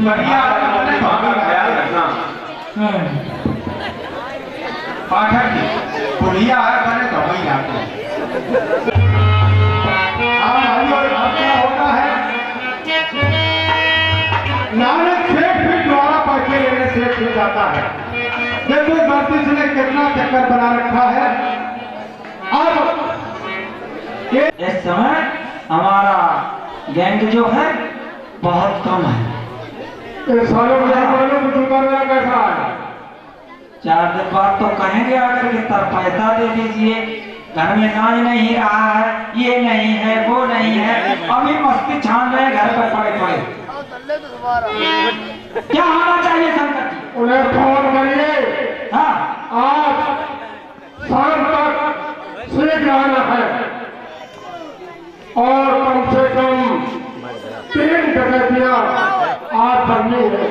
C: बढ़िया
A: अपने माँ का ख्याल रखना।
C: पाठक जी बुढ़िया है बने तो वही आते हैं। क्या होता है, नानक सेठ भी द्वारा पैसे लेने सेठ हो जाता है। देखो गलती से कितना चक्कर बना रखा है। अब
B: इस समय हमारा गैंग जो है बहुत कम है।
C: इस सालों में कैसा है?
B: 4 दिन बाद तो कहेंगे आकर के तर पैसा दे दीजिए, घर में नाच नहीं रहा है, ये नहीं है, वो नहीं है, अभी मस्ती छान रहे घर पर पड़े पड़े। क्या होना चाहिए शंकर जी?
C: उन्हें फोन करिए।
B: हाँ
C: आज शाम तक शीघ्र आना है और कम से कम 3 डकैतियां आज करनी है।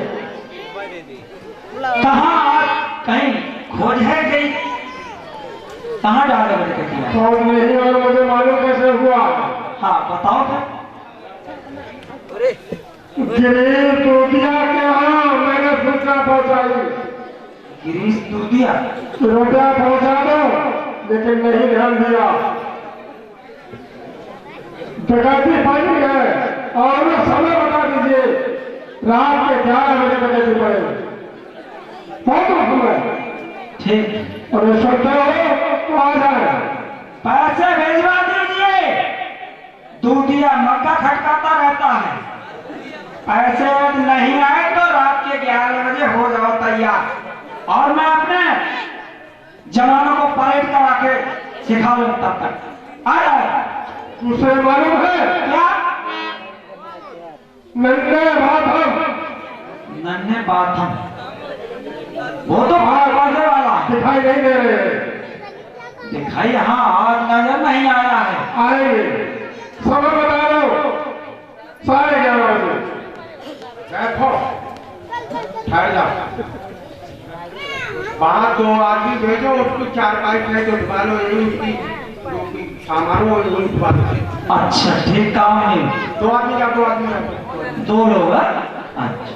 B: कहाँ आज कहीं खोज है गई? कहाँ डाले बड़े कटिया?
C: खोज नहीं और मुझे मालूम कैसे हुआ?
B: हाँ बताओ फिर।
C: गिरीश दूधिया के यहाँ मैंने सूचना पहुंचाई।
B: गिरीश दूधिया?
C: रुपया पहुंचा दो, लेकिन नहीं ध्यान दिया। डकैती पाई है और समय बता दीजिए, रात के 11 बजे डकैती पड़े। बहुत है
B: ठीक,
C: और सोचते हो तो आ जाए।
B: पैसे भेजवा दीजिए। दूधिया मक्का खटकाता रहता है, पैसे नहीं आए तो रात के 11 बजे हो जाओ तैयार, और मैं अपने जवानों को परेड करा के सिखा लूं तब तक। आ जाए।
C: उसे मालूम है
B: क्या?
C: नन्हे बाथम?
B: नन्हे बाथम? वो तो भागवत वाला
C: दिखाई नहीं दे रहे।
B: दिखाई, हाँ आज नजर नहीं आया है।
C: आएंगे, समय बता रहा हूँ, 11:30 बजे। बैठो, ठहर जाओ। बाहर 2 आदमी भेजो, उसको 4-5 मिनट उठवा लो, यही उसकी सामान हो यही उठवा लो।
B: अच्छा ठीक, काम नहीं।
C: 2 आदमी क्या 2 आदमी रखो।
B: 2 लोग हैं? अच्छा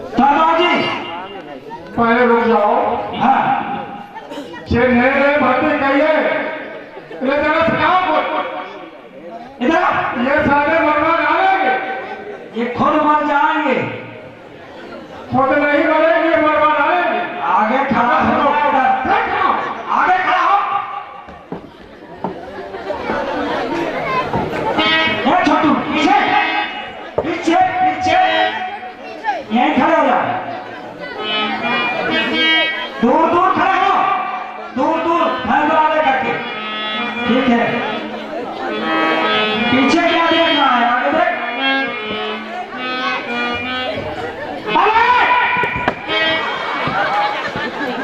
B: सरदार जी,
C: पहले रुक जाओ।
B: हाँ
C: जे नए भर्ती कहिए, ये जरा सिखाओ को।
B: इधर आओ।
C: ये सारे मरवा डालेंगे,
B: ये खुद मर जाएंगे।
C: खुद नहीं मरेंगे, मरवा डालेंगे।
B: आगे खड़ा हो,
C: देखो,
B: आगे खड़ा हो। ए छोटू, पीछे पीछे पीछे, यहीं खड़े हो जा। दूर दूर खड़े हो, दूर दूर फैसला आगे करके। ठीक है, पीछे क्या देखना है, आगे देख।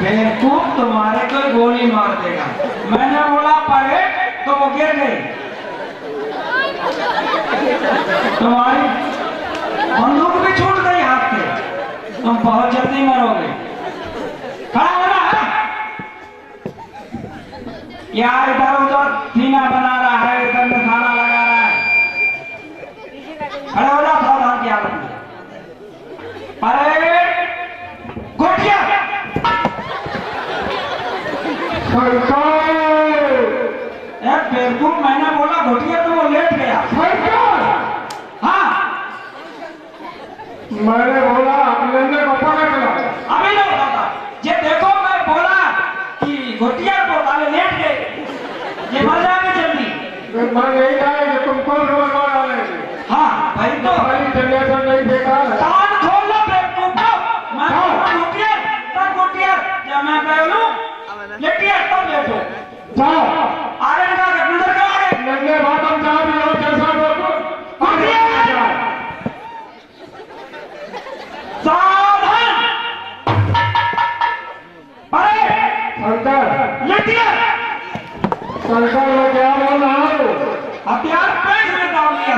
B: बेवकूफ, तुम्हारे कोई गोली मार देगा। मैंने बोला पड़े तो वो गिर गई। तुम्हारी बंदूक भी छूट गई हाथ से, तुम बहुत जल्दी मरोगे। खड़ा होना है। यार इधर उधर सीना बना रहा है, इधर निशाना लगा रहा है। खड़े हो जा, सावधान की हालत में। अरे गोटिया, बेवकूफ, मैंने बोला घोटिया तो वो लेट गया। हाँ
C: मैंने बोला अभिनंदन को पकड़ लो।
B: अभी नहीं होता। ये देखो, मैं बोला कि घोटिया को ताले लेट गए, ये मर जाएंगे जल्दी।
C: मैं नहीं जाएंगे, तुमको मरवा डालेंगे।
B: हाँ भाई, तो
C: हमारी जनरेशन नहीं देखा है।
B: कान खोल लो बेवकूफ। मैं घोटिया तब घोटिया, जब मैं बोलूं लेटिया तब लेटो।
C: जाओ,
B: आगे निकाल के नजर का आगे।
C: लगने बाद हम जहाँ भी हो जैसा बोलो आगे जाओ।
B: सावधान। अरे
C: शंकर,
B: लेटिया,
C: शंकर मैं क्या बोल रहा हूँ?
B: हथियार पेट में डाल लिया।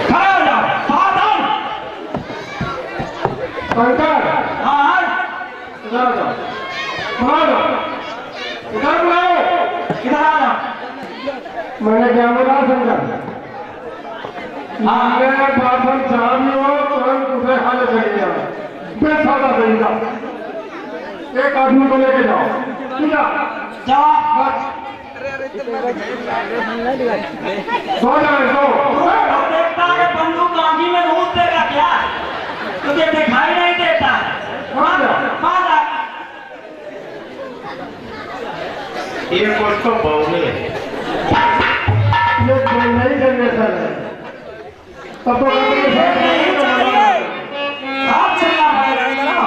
B: खड़ा हो जाओ, सावधान।
C: शंकर,
B: हाँ
C: इधर आ जाओ, बुला दो, इधर बुलाओ।
B: इधर आ जाओ।
C: मैंने क्या बोला शंकर? मेरे बाथम जहाँ भी हो तुरंत उसे हाल करिएगा, बेसादा देगा। एक आदमी को लेके जाओ, ठीक है?
B: जाओ।
C: बस सो जाए, सो।
B: तो देखता है बंदूक आंखी में घूस देगा क्या? तुझे दिखाई नहीं देता। वहाँ जा।
C: ये कुछ तो बहुने ये कोई नई जनरेशन है, तब तो
B: साथ चलना पड़ेगा ना।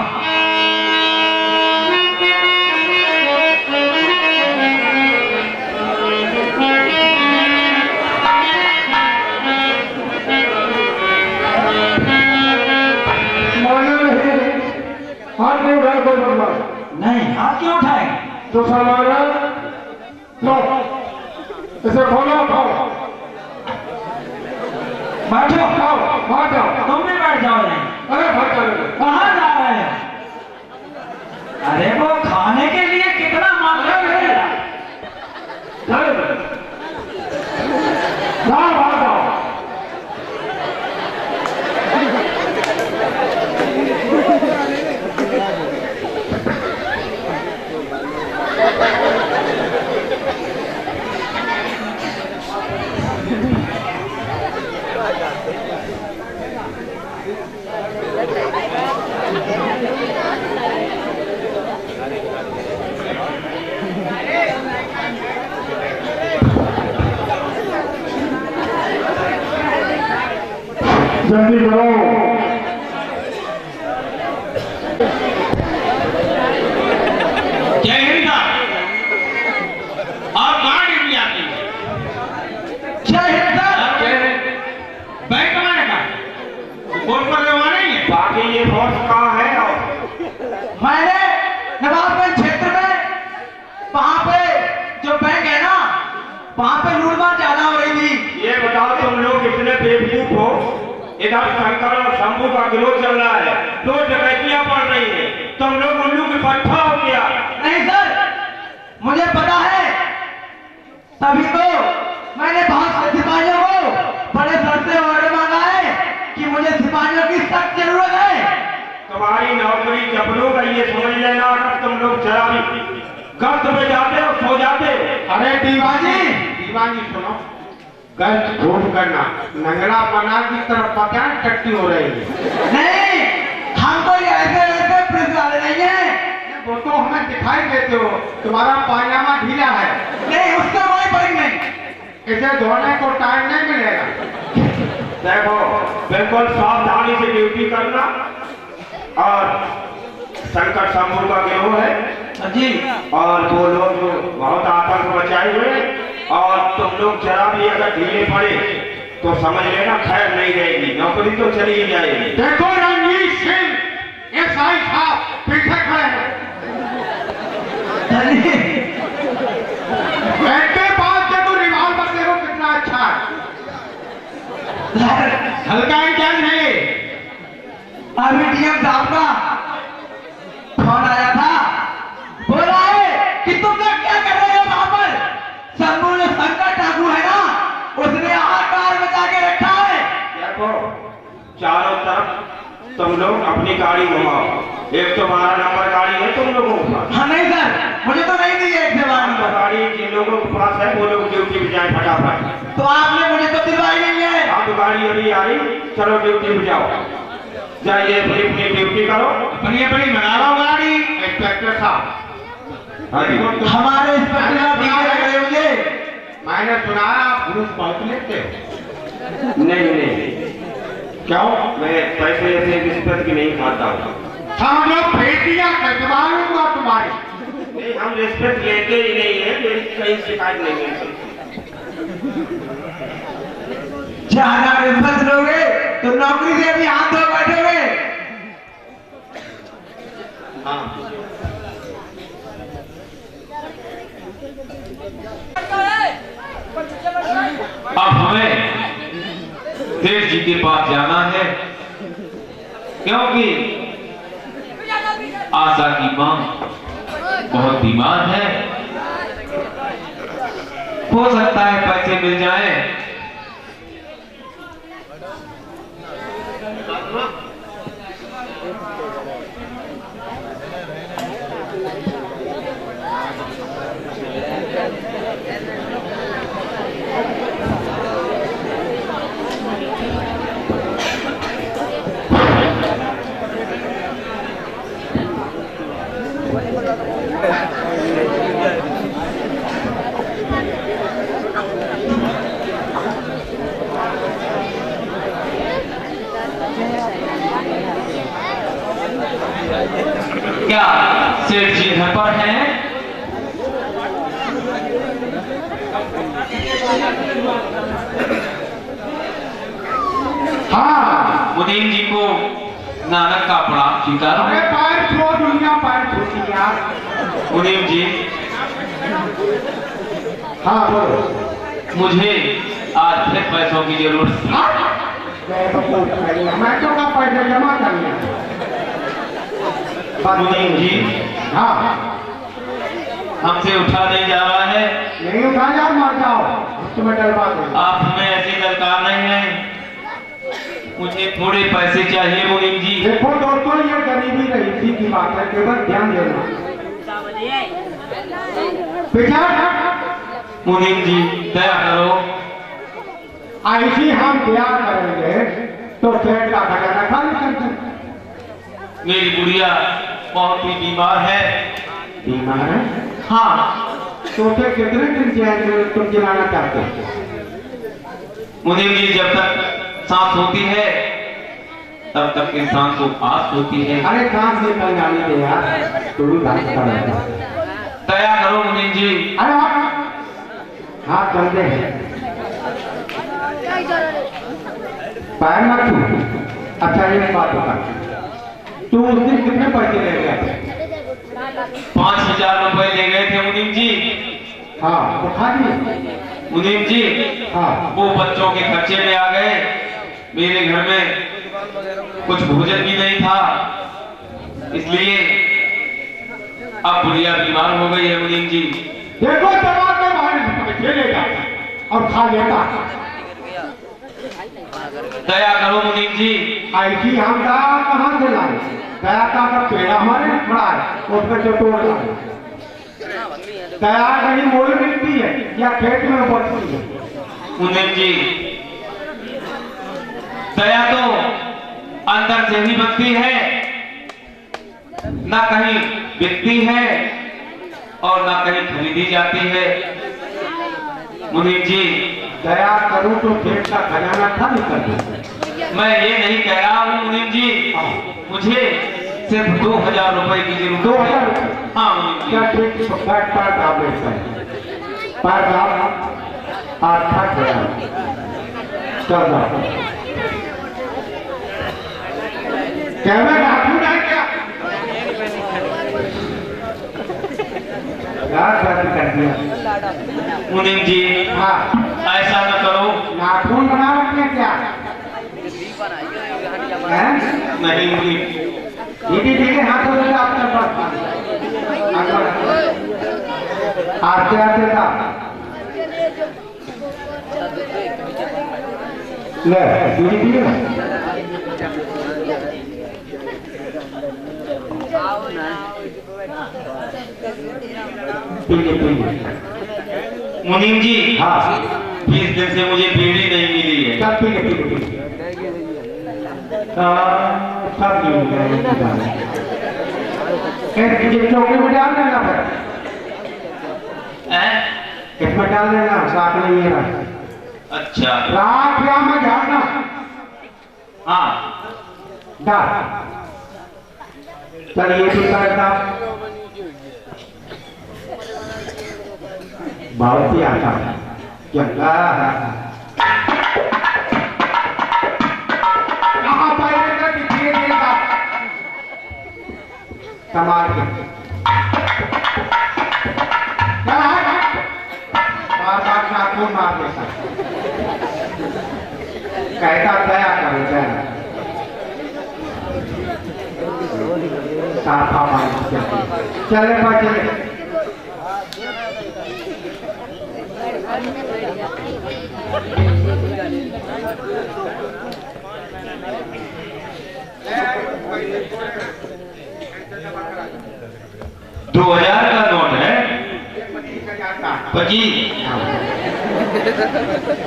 C: हाथ नहीं उठाए कोई बदमाश।
B: नहीं, हाथ क्यों उठाए?
C: जो सामान है लो, इसे खोलो, खाओ,
B: बैठो।
C: खाओ, बाहर जाओ।
B: तुम भी बैठ जाओ नहीं।
C: अरे भाग जाओ।
B: कहाँ जा रहे हैं? अरे वो खाने के लिए कितना मांगा है?
C: जाओ, बाहर जाओ। जल्दी करो।
A: जय हिंद और गार्ड इंडिया की
B: जय हिंद।
A: बैंक में
B: मैंने नवाबगंज क्षेत्र में वहां पे जो बैंक है ना, वहां पे लूटमार ज्यादा हो रही थी।
D: ये बताओ तुम लोग इतने बेवकूफ हो, इधर शंकर और शंभू का गिरोह चल रहा है, दो डकैतियां पड़ रही है, तुम लोग उल्लू की पट्टा हो गया।
B: नहीं सर, मुझे पता है, तभी तो मैंने बहुत से सिपाहियों को बड़े सर से ऑर्डर मांगा है कि मुझे सिपाहियों की सख्त जरूरत है।
D: तुम्हारी नौकरी जबलों का ये समझ लेना, अगर तुम लोग जरा भी गश्त में जाते हो सो जाते हो।
C: अरे दीवानी सुनो, गश्त खूब करना, नंगला बना की तरफ पता टट्टी हो रही है।
B: नहीं, हम तो ये ऐसे पुलिस वाले नहीं है।
C: वो तो हमें दिखाई देते हो, तुम्हारा पायजामा ढीला है।
B: नहीं, उससे कोई फर्क नहीं।
C: इसे धोने को टाइम नहीं मिलेगा।
D: देखो, बिल्कुल सावधानी से ड्यूटी करना, और शंकर शंभू का गिरोह है
B: जी,
D: और वो लोग बहुत आतंक मचाए हुए, और तुम लोग जरा भी अगर ढीले पड़े तो समझ लेना खैर नहीं रहेगी, नौकरी तो चली ही जाएगी।
C: देखो रणजीत सिंह एसआई साहब पीछे खड़े हैं। ऐसे बात से तो रिवॉल्वर देखो कितना अच्छा है, हल्का इंजन है।
B: अभी डीएम साहब का फोन आया था, बोला है कि तुम लोग क्या कर रहे हो वहां पर। शंभू जो शंकर ठाकुर है ना, उसने हाहाकार मचा के रखा है।
D: देखो, चारों तरफ तुम लोग अपनी गाड़ी घुमाओ, 112 नंबर गाड़ी है तुम लोगों के पास।
B: हाँ नहीं सर, मुझे तो नहीं दी है 112 नंबर
D: गाड़ी जिन लोगों के पास है वो लोग ड्यूटी पे जाए फटाफट।
B: तो आपने मुझे तो दिलवाई नहीं है।
D: हाँ तो गाड़ी अभी आ रही, चलो ड्यूटी पे जाओ, जाइए अपनी ड्यूटी करो।
C: अपनी बना लो गाड़ी। इंस्पेक्टर साहब,
B: हमारे इंस्पेक्टर साहब ठीक लग रहे मुझे।
C: मैंने सुना आप घूस बहुत लेते हो।
D: नहीं, क्यों? मैं पैसे ऐसे रिश्वत की नहीं खाता हूँ।
C: हम लोग भेटियां कटवा लूंगा तुम्हारी।
D: नहीं, हम रिश्वत लेते ही नहीं है, मेरी कहीं शिकायत नहीं मिल सकती।
B: ज्यादा रिश्वत लोगे तो नौकरी से भी हाथ धो बैठोगे।
D: हाँ,
A: अब हमें सेठ जी के पास जाना है, क्योंकि आशा की मां बहुत बीमार है। हो सकता है पैसे मिल जाए। क्या सेठ जी घर पर हैं?
C: हाँ,
A: मुनीम जी को नानक का प्रणाम स्वीकार।
C: अरे पैर छो दुनिया, पैर छूटी यार।
A: मुनीम जी,
C: हाँ बोलो।
A: मुझे आज फिर पैसों की जरूरत थी।
C: मैं तो का पैसे जमा करना।
A: मुनीम जी,
C: हाँ,
A: हमसे उठा नहीं जा रहा है।
C: नहीं उठा जाओ, मर जाओ, तुम्हें डरवा दूंगा।
A: आप हमें ऐसी दरकार नहीं है, मुझे थोड़े पैसे चाहिए मुनीम जी।
C: देखो दोस्तों, ये गरीबी रईसी की बात है, केवल ध्यान देना। बेटा,
A: मुनीम जी दया करो।
C: ऐसी हम क्या करेंगे तो सेठ का खजाना खाली कर दें।
A: मेरी गुड़िया बहुत ही बीमार है।
C: बीमार है?
A: हाँ,
C: तो उसे कितने दिन से तुम जिलाना चाहते हो?
A: मुनीम जी, जब तक सांस होती है तब तक इंसान को आस होती है।
C: अरे सांस निकल जाने दे यार, तू भी बात कर रहा है।
A: दया करो मुनीम जी।
C: अरे हाथ चलते हैं, पैर मत छू। अच्छा, एक बात बता, तू उस दिन कितने पैसे ले गया?
A: 5,000 रुपए ले गए थे मुनीम जी।
C: हाँ तो खा लिए।
A: मुनीम जी
C: हाँ
A: वो बच्चों के खर्चे में आ गए, मेरे घर में कुछ भोजन भी नहीं था, इसलिए अब बुढ़िया बीमार हो गई है मुनीम जी।
C: देखो दवा के बहाने से पैसे लेगा और खा लेता।
A: दया करो मुनीम जी।
C: ऐसी हम दया कहाँ से लाए? दया का पेड़ा हमारे लिए खड़ा है, उसमें जो तोड़ लाए। दया कहीं मोल मिलती है या खेत में उपजती है?
A: मुनीम जी दया तो अंदर से ही बनती है, ना कहीं बिकती है और ना कहीं खरीदी जाती है। मुनीम जी
C: दया करूं तो खेत का खजाना था निकल जाए।
A: मैं ये नहीं कह रहा हूँ मुनीम जी, मुझे सिर्फ 2,000 रुपए की जरूरत
C: 2,000
A: है।
C: रुपए?
A: हाँ मुनीम जी।
C: क्या ठीक पर दाब लेता है? पर दाब आज थक गया। चल जाओ। क्या मैं डाकू नहीं क्या? यार गलती कर दिया।
A: मुनीम जी
C: हाँ
A: ऐसा न करो।
C: नाखून बना रखे क्या? हैं?
A: नहीं मुनीम,
C: ठीक है हाथों से आपके पास आते आते था ले दीदी पी ले।
A: मुनीम जी
C: हाँ
A: 20 दिन से मुझे बीड़ी नहीं मिली है।
C: सब पी ले। सब मिल गए। चौकी में डाल देना फिर,
A: हैं?
C: इसमें डाल देना, साफ नहीं है ना।
A: अच्छा
C: रात या में झाड़ना
A: हाँ
C: डाल। चलिए भी करता बहुत ही आता है। कहाँ पाएगा दिखिए देगा कमाल के बार बार नाखून मार देता, कहता दया करो दया। साफा मार चले चले।
A: 2,000 का नोट है। 25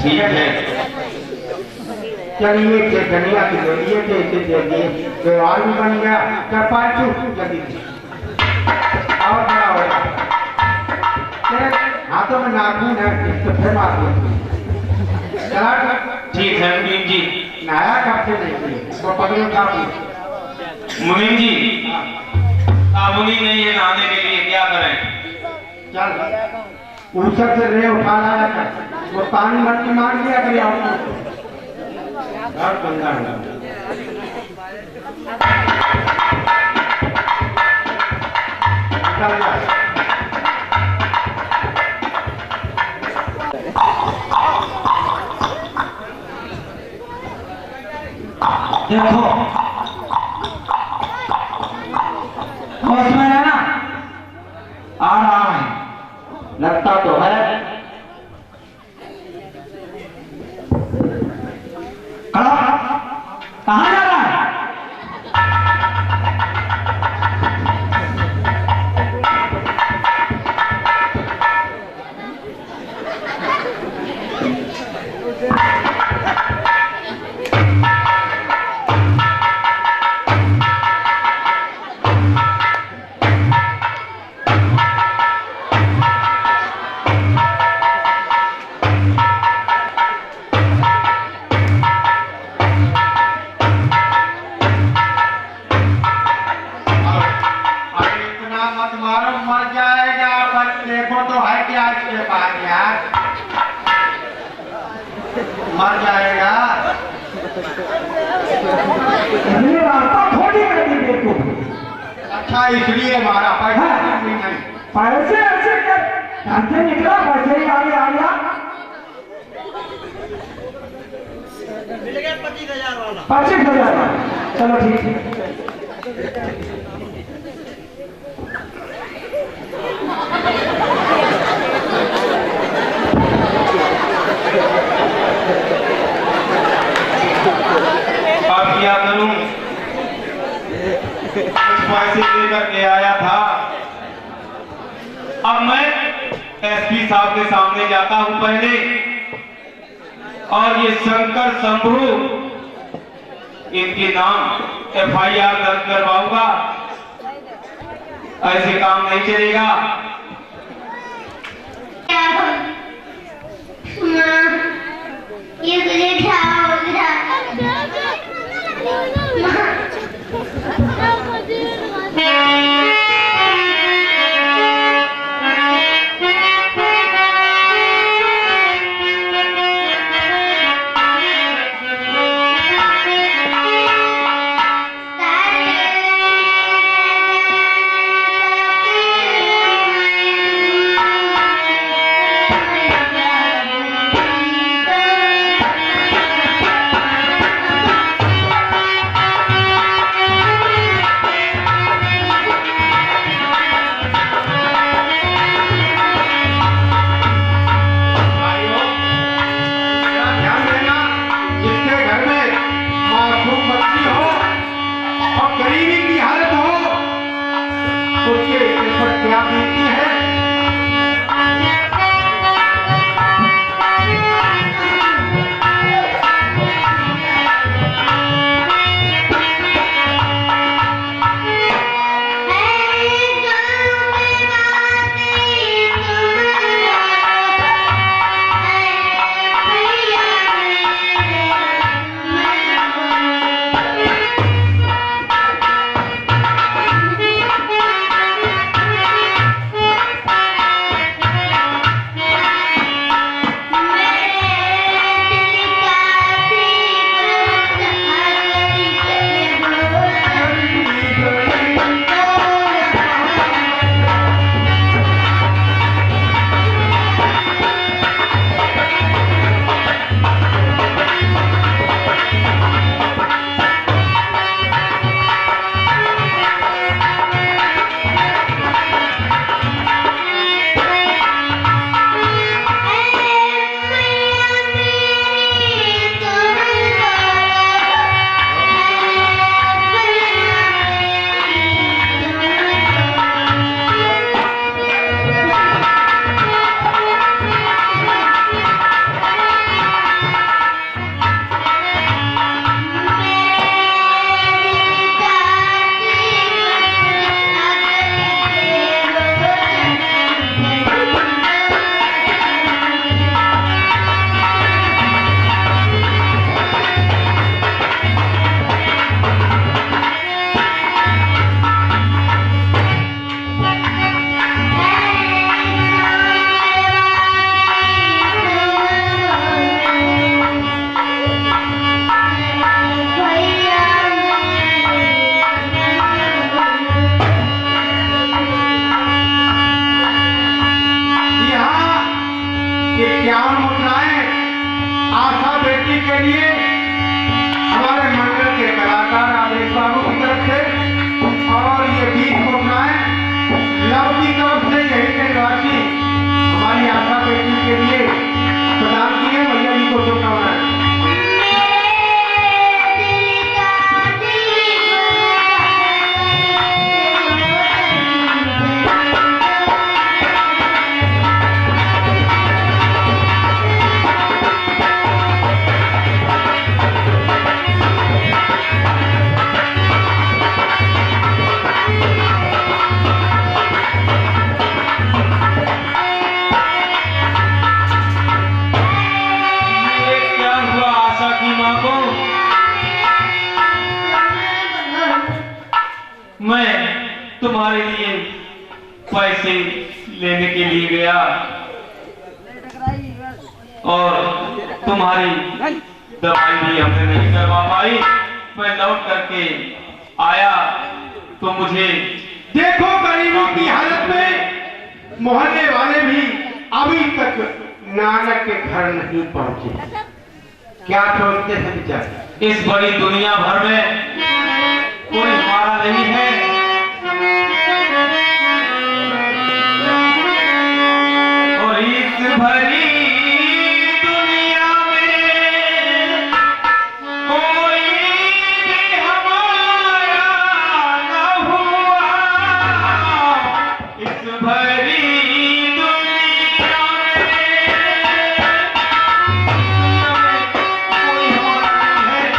A: ठीक है।
C: चलिए धनिया की दे दिए थे, इसे दे दिए, व्यवहार भी बन गया। क्या पाँच जल्दी और बड़ा होगा। हाथों में नाखून है, इसको फिर मार दिया। चला
A: ठीक है मुनीम जी।
C: नया करते नहीं वो पगले का
A: मुनीम जी साबुनी नहीं है नहाने के लिए, क्या करें?
C: चल ऊसर से रे उठा लाया था, वो पानी मत में मार दिया करिए आपको घर गंदा है। चल जा।
B: देखो होश में रहना, आ रहा है।
C: लगता तो है।
B: खड़ा कहाँ जा रहा है?
C: मर जाएगा, बस देखो तो है क्या इसके पास यार, मर जाएगा।
B: रास्ता खोटी कर दी देखो।
C: मैं इसलिए मारा, पैसा नहीं है।
B: पैसे ऐसे क्या धंधे निकला, पैसे ही आगे आ गया। 25,000 वाला, चलो ठीक है।
D: अब क्या करूं, कुछ पैसे लेकर के आया था। अब मैं एसपी साहब के सामने जाता हूं पहले, और ये शंकर शंभू इनके नाम FIR दर्ज करवाऊंगा। ऐसे काम नहीं चलेगा।
E: ये तुझे क्या हो गया?
C: क्या बीती है? के लिए हमारे मंडल के कलाकार आदेश बाबू की तरफ से और ये 20 मुद्राएं लव की तरफ से यही के राशि हमारी आशा बेटी के लिए प्रदान की है। भैया जी को शुभकामनाएं।
D: मैं तुम्हारे लिए पैसे लेने के लिए गया और तुम्हारी दवाई भी हमने नहीं करवा पाई। मैं लौट करके आया तो मुझे
C: देखो गरीबों की हालत में मोहल्ले वाले भी अभी तक नानक के घर नहीं पहुंचे। क्या सोचते हैं बेचारे?
A: इस बड़ी दुनिया भर में कोई हमारा नहीं है। और इस भरी दुनिया में कोई भी हमारा न हुआ। इस भरी दुनिया में कोई हमारा नहीं है।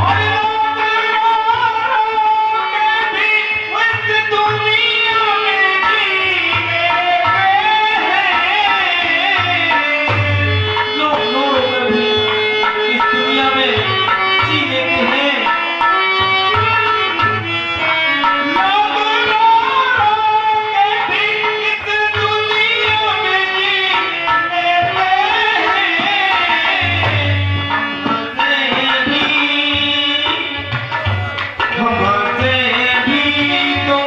A: और लोग भी इस दुनिया में जीने हैं। लोग भी इस दुनिया में जीने के हैं। लोग भी इस दुनिया में जीने हमसे भी तो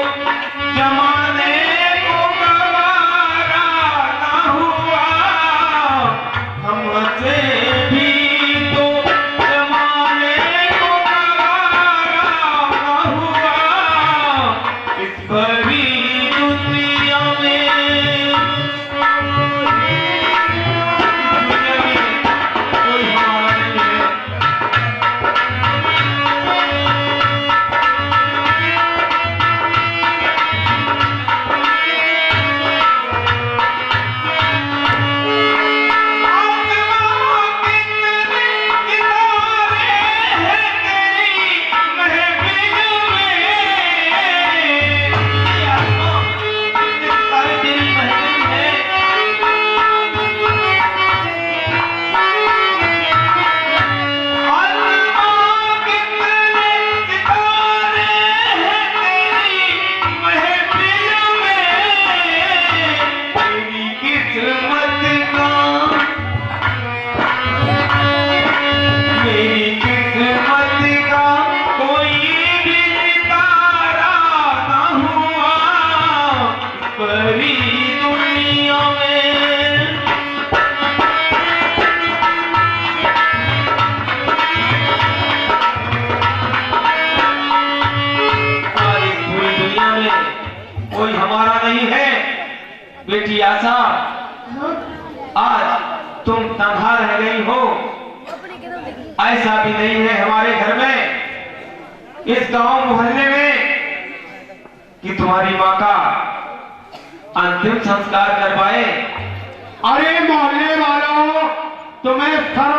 A: जमाने को गवारा न हुआ। हमसे भी तो जमाने को गवारा न हुआ। इस बड़ी दुनिया में कोई हमारा नहीं है। मेरी किस्मत का कोई भी सितारा न हुआ। बड़ी दुनिया में और इस पूरी दुनिया में कोई हमारा नहीं है। बेटी आशा, आज तुम तन्हा रह गई हो। ऐसा भी नहीं है हमारे घर में, इस गांव मोहल्ले में, कि तुम्हारी माँ का अंतिम संस्कार करवाए।
C: अरे मोहल्ले वालों, तुम्हें शर्म